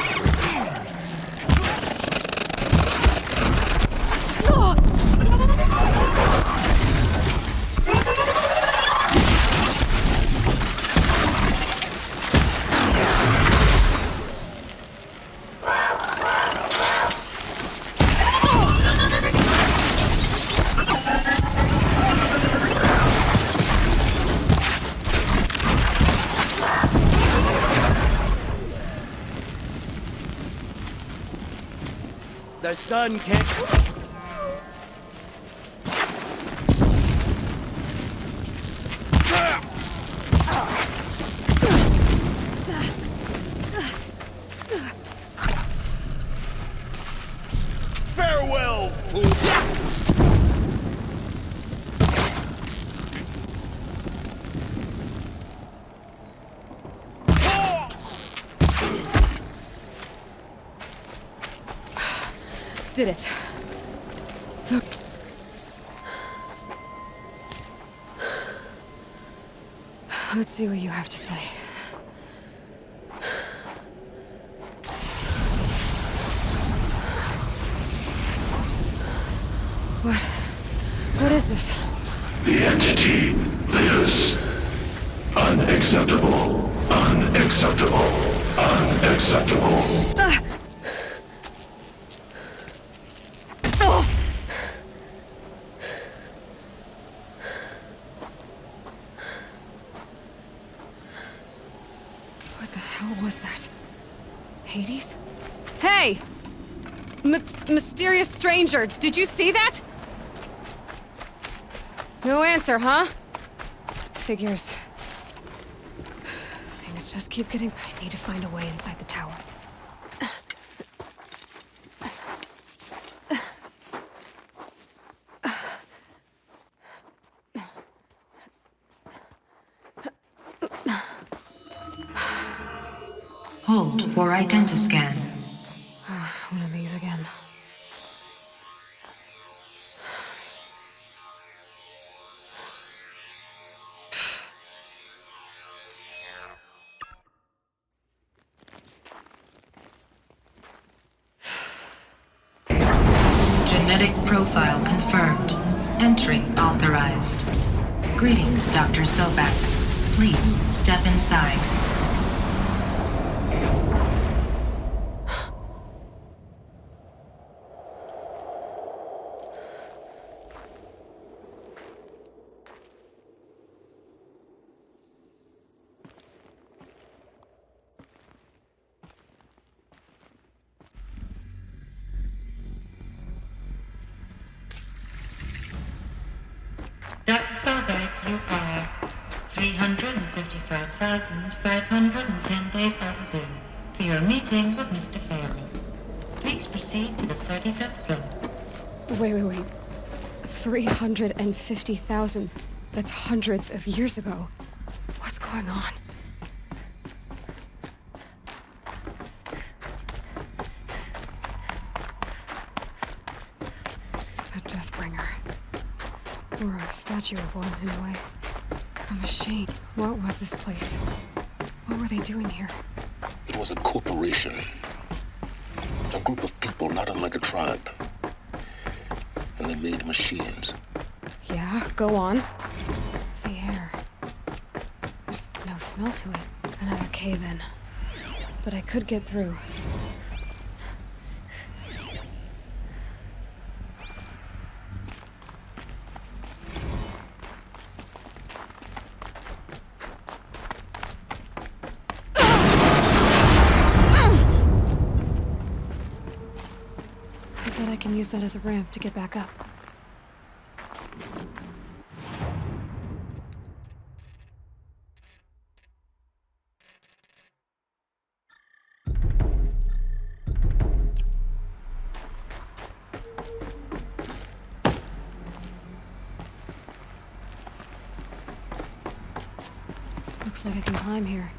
Speaker 7: The sun can't... Farewell, fool!
Speaker 1: Did it. Let's see what you have to say. What is this?
Speaker 17: The entity lives. Unacceptable. Unacceptable. Unacceptable.
Speaker 1: What the hell was that? Hades? Hey! Mysterious stranger, did you see that? No answer, huh? Figures. Things just keep getting... I need to find a way inside the tower.
Speaker 18: Hold for identiscan.
Speaker 1: One of these again.
Speaker 18: Genetic profile confirmed. Entry authorized. Greetings, Dr. Sobek. Please step inside.
Speaker 19: Dr. Sobek, you are 355,510 days overdue for your meeting with Mr. Farrell. Please proceed to the 35th floor.
Speaker 1: Wait. 350,000. That's hundreds of years ago. What's going on? deathbringer. Or a statue of one, in a way. A machine. What was this place? What were they doing here?
Speaker 15: It was a corporation. A group of people not unlike a tribe. And they made machines.
Speaker 1: Yeah, go on. The air. There's no smell to it. Another cave-in. But I could get through. I bet I can use that as a ramp to get back up. Looks like I can climb here.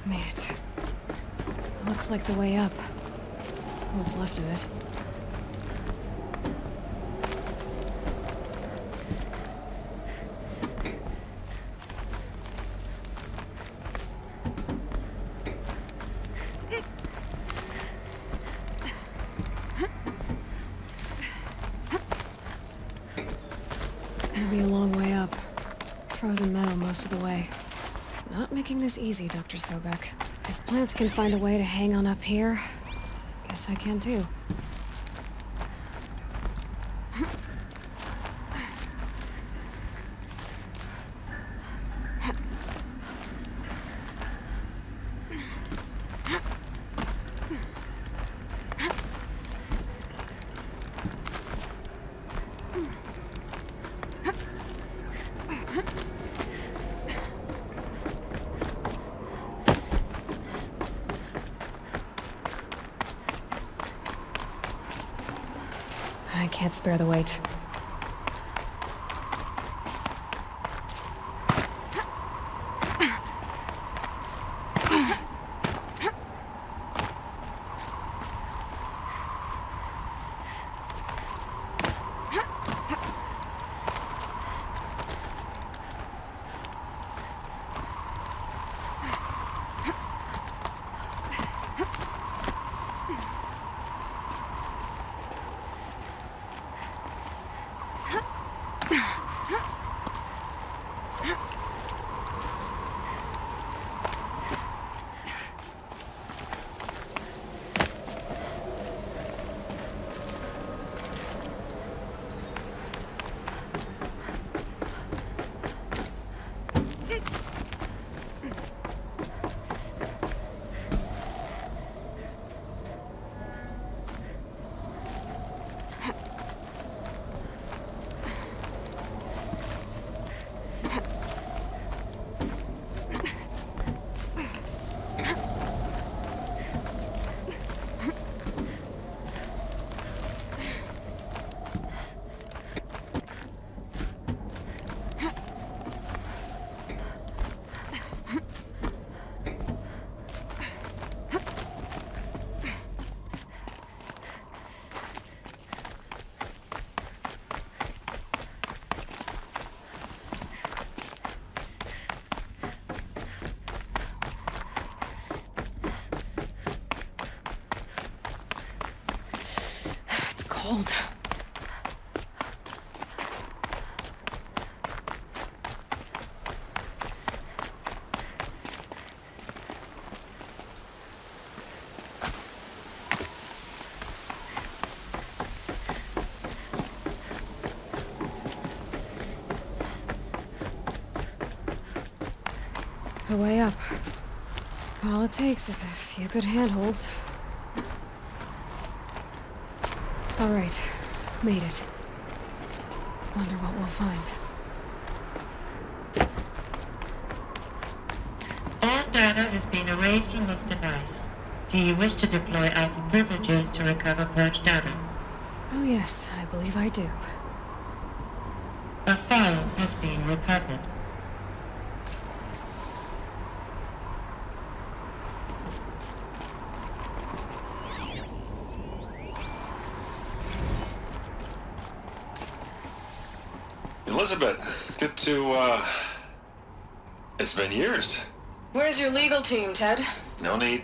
Speaker 1: Made it. Looks like the way up. What's left of it. It'll be a long way up. Frozen metal most of the way. Not making this easy, Dr. Sobek. If plants can find a way to hang on up here, guess I can too. I can't spare the weight. cold. The way up. All it takes is a few good handholds. All right, made it. Wonder what we'll find.
Speaker 19: All data has been erased from this device. Do you wish to deploy Alpha privileges to recover purged data?
Speaker 1: Oh yes, I believe I do.
Speaker 19: A file has been recovered.
Speaker 20: Elizabeth, good to, it's been years.
Speaker 1: Where's your legal team, Ted?
Speaker 20: No need.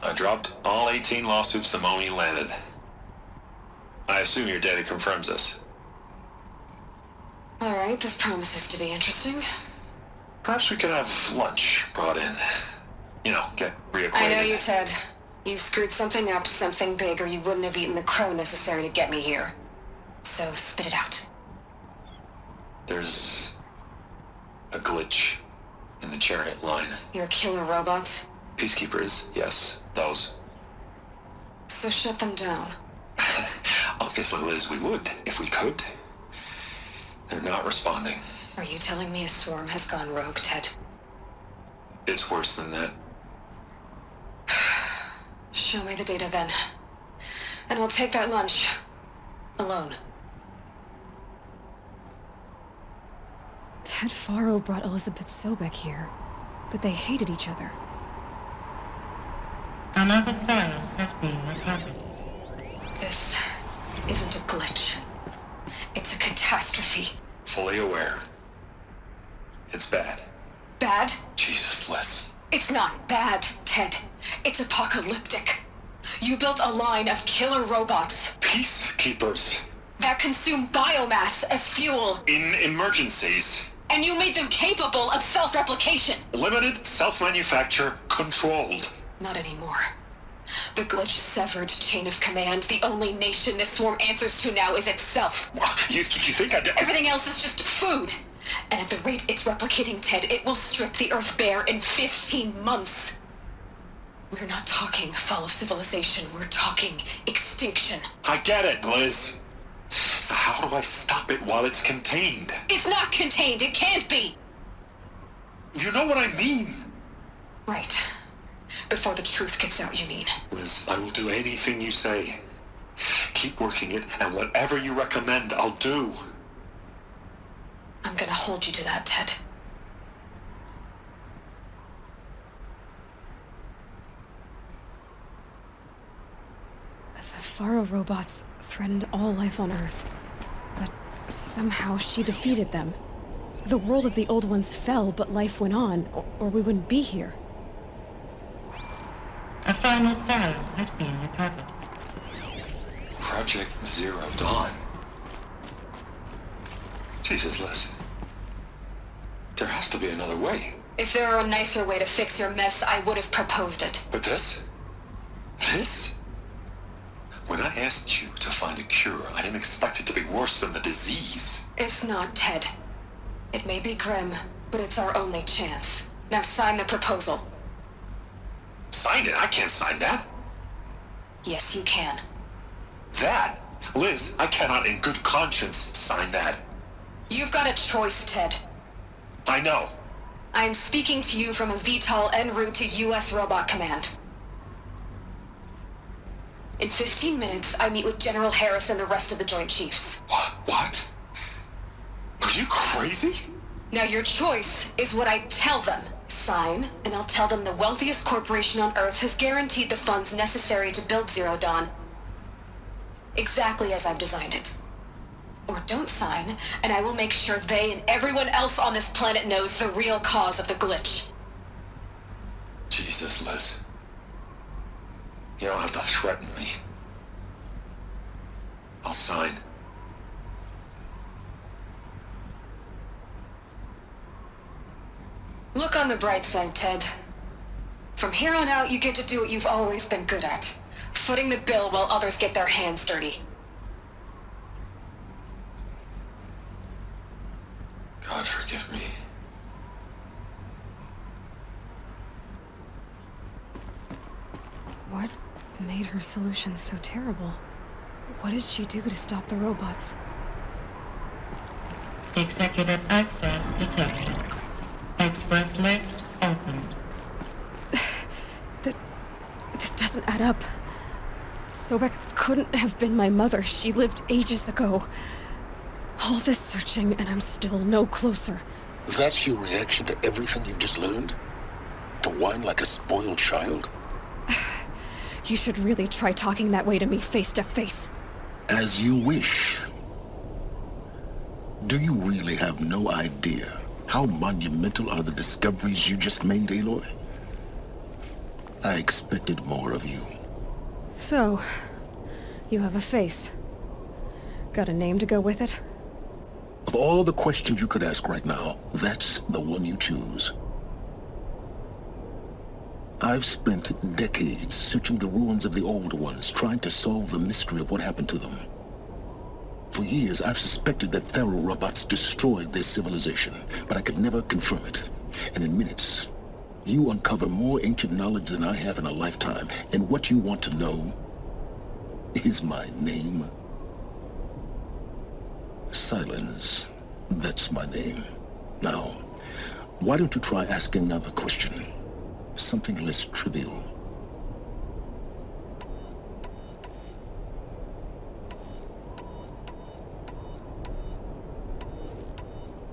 Speaker 20: I dropped all 18 lawsuits the moment you landed. I assume your data confirms this.
Speaker 1: All right, this promises to be interesting.
Speaker 20: Perhaps we could have lunch brought in. You know, get reacquainted.
Speaker 1: I know you, Ted. You screwed something up, something big, or you wouldn't have eaten the crow necessary to get me here. So spit it out.
Speaker 20: There's a glitch in the chariot line.
Speaker 1: Your killer robots?
Speaker 20: Peacekeepers, yes, those.
Speaker 1: So shut them down.
Speaker 20: Obviously, Liz, we would, if we could. They're not responding.
Speaker 1: Are you telling me a swarm has gone rogue, Ted?
Speaker 20: It's worse than that.
Speaker 1: Show me the data then. And I'll take that lunch. Alone. Ted Faro brought Elizabeth Sobek here, but they hated each other.
Speaker 19: Another file has been recovered.
Speaker 1: This isn't a glitch. It's a catastrophe.
Speaker 20: Fully aware. It's bad.
Speaker 1: Bad?
Speaker 20: Jesus, Liz.
Speaker 1: It's not bad, Ted. It's apocalyptic. You built a line of killer robots.
Speaker 20: Peacekeepers.
Speaker 1: That consume biomass as fuel.
Speaker 20: In emergencies.
Speaker 1: And you made them capable of self-replication.
Speaker 20: Limited, self-manufacture, controlled.
Speaker 1: Not anymore. The glitch severed chain of command. The only nation this swarm answers to now is itself.
Speaker 20: You think
Speaker 1: Everything else is just food. And at the rate it's replicating, Ted, it will strip the Earth bare in 15 months. We're not talking fall of civilization. We're talking extinction.
Speaker 20: I get it, Liz. So how do I stop it while it's contained?
Speaker 1: It's not contained. It can't be.
Speaker 20: You know what I mean.
Speaker 1: Right. Before the truth gets out, you mean?
Speaker 20: Liz, I will do anything you say. Keep working it, and whatever you recommend, I'll do.
Speaker 1: I'm gonna hold you to that, Ted. The Faro robots threatened all life on Earth, but somehow she defeated them. The world of the old ones fell, but life went on, or we wouldn't be here.
Speaker 19: A final file has been recovered.
Speaker 20: Project Zero Dawn. Jesus, Liz. There has to be another way.
Speaker 1: If there were a nicer way to fix your mess, I would have proposed it.
Speaker 20: But this? This? When I asked you to find a cure, I didn't expect it to be worse than the disease.
Speaker 1: It's not, Ted. It may be grim, but it's our only chance. Now sign the proposal.
Speaker 20: Sign it? I can't sign that.
Speaker 1: Yes, you can.
Speaker 20: That? Liz, I cannot in good conscience sign that.
Speaker 1: You've got a choice, Ted.
Speaker 20: I know.
Speaker 1: I am speaking to you from a VTOL en route to U.S. Robot Command. In 15 minutes, I meet with General Harris and the rest of the Joint Chiefs.
Speaker 20: What? Are you crazy?
Speaker 1: Now your choice is what I tell them. Sign, and I'll tell them the wealthiest corporation on Earth has guaranteed the funds necessary to build Zero Dawn. Exactly as I've designed it. Or don't sign, and I will make sure they and everyone else on this planet knows the real cause of the glitch.
Speaker 20: Jesus, Liz. You don't have to threaten me. I'll sign.
Speaker 1: Look on the bright side, Ted. From here on out, you get to do what you've always been good at. Footing the bill while others get their hands dirty.
Speaker 20: God forgive me.
Speaker 1: What made her solution so terrible? What did she do to stop the robots?
Speaker 19: Executive access detected. Express lift opened.
Speaker 1: This doesn't add up. Sobek couldn't have been my mother. She lived ages ago. All this searching, and I'm still no closer.
Speaker 15: That's your reaction to everything you've just learned? To whine like a spoiled child?
Speaker 1: You should really try talking that way to me face to face.
Speaker 15: As you wish. Do you really have no idea how monumental are the discoveries you just made, Aloy? I expected more of you.
Speaker 1: So, you have a face. Got a name to go with it?
Speaker 15: Of all the questions you could ask right now, that's the one you choose. I've spent decades searching the ruins of the old ones, trying to solve the mystery of what happened to them. For years, I've suspected that Pharaoh robots destroyed their civilization, but I could never confirm it. And in minutes, you uncover more ancient knowledge than I have in a lifetime, and what you want to know is my name. Silence. That's my name. Now, why don't you try asking another question? Something less trivial.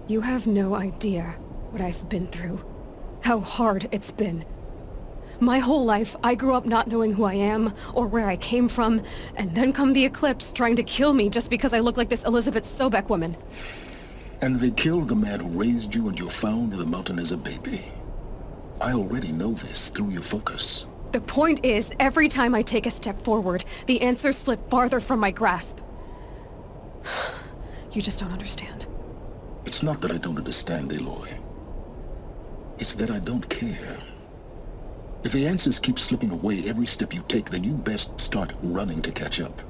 Speaker 1: You have no idea what I've been through. How hard it's been. My whole life, I grew up not knowing who I am, or where I came from, and then come the Eclipse trying to kill me just because I look like this Elizabeth Sobek woman.
Speaker 15: And they killed the man who raised you and you found in the mountain as a baby. I already know this through your focus.
Speaker 1: The point is, every time I take a step forward, the answers slip farther from my grasp. You just don't understand.
Speaker 15: It's not that I don't understand, Aloy. It's that I don't care. If the answers keep slipping away every step you take, then you best start running to catch up.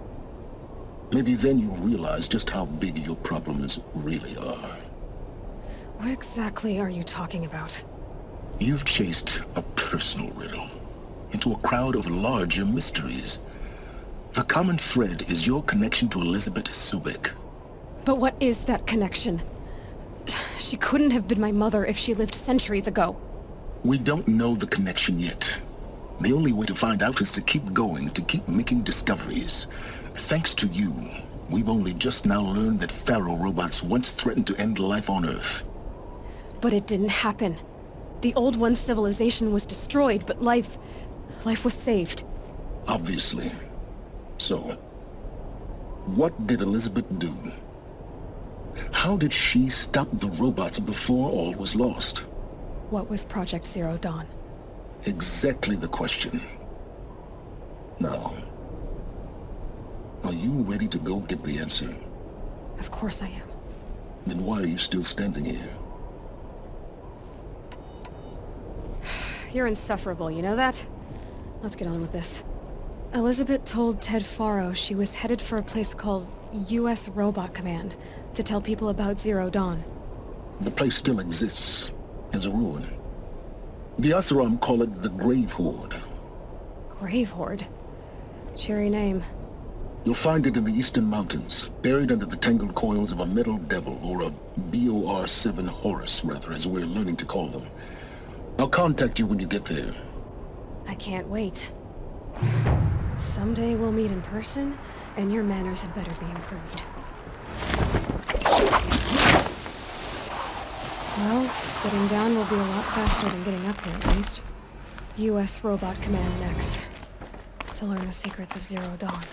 Speaker 15: Maybe then you'll realize just how big your problems really are.
Speaker 1: What exactly are you talking about?
Speaker 15: You've chased a personal riddle into a crowd of larger mysteries. The common thread is your connection to Elizabeth Sobek.
Speaker 1: But what is that connection? She couldn't have been my mother if she lived centuries ago.
Speaker 15: We don't know the connection yet. The only way to find out is to keep going, to keep making discoveries. Thanks to you, we've only just now learned that Pharaoh robots once threatened to end life on Earth.
Speaker 1: But it didn't happen. The Old One's civilization was destroyed, but life was saved.
Speaker 15: Obviously. So, what did Elizabeth do? How did she stop the robots before all was lost?
Speaker 1: What was Project Zero Dawn?
Speaker 15: Exactly the question. Now, are you ready to go get the answer?
Speaker 1: Of course I am.
Speaker 15: Then why are you still standing here?
Speaker 1: You're insufferable, you know that? Let's get on with this. Elizabeth told Ted Faro she was headed for a place called U.S. Robot Command to tell people about Zero Dawn.
Speaker 15: The place still exists as a ruin. The Oseram call it the Grave Horde.
Speaker 1: Grave Horde? Cheery name.
Speaker 15: You'll find it in the eastern mountains, buried under the tangled coils of a metal devil, or a BOR-7 Horus, rather, as we're learning to call them. I'll contact you when you get there.
Speaker 1: I can't wait. Someday we'll meet in person, and your manners had better be improved. Well, getting down will be a lot faster than getting up here, at least. U.S. Robot Command next. To learn the secrets of Zero Dawn.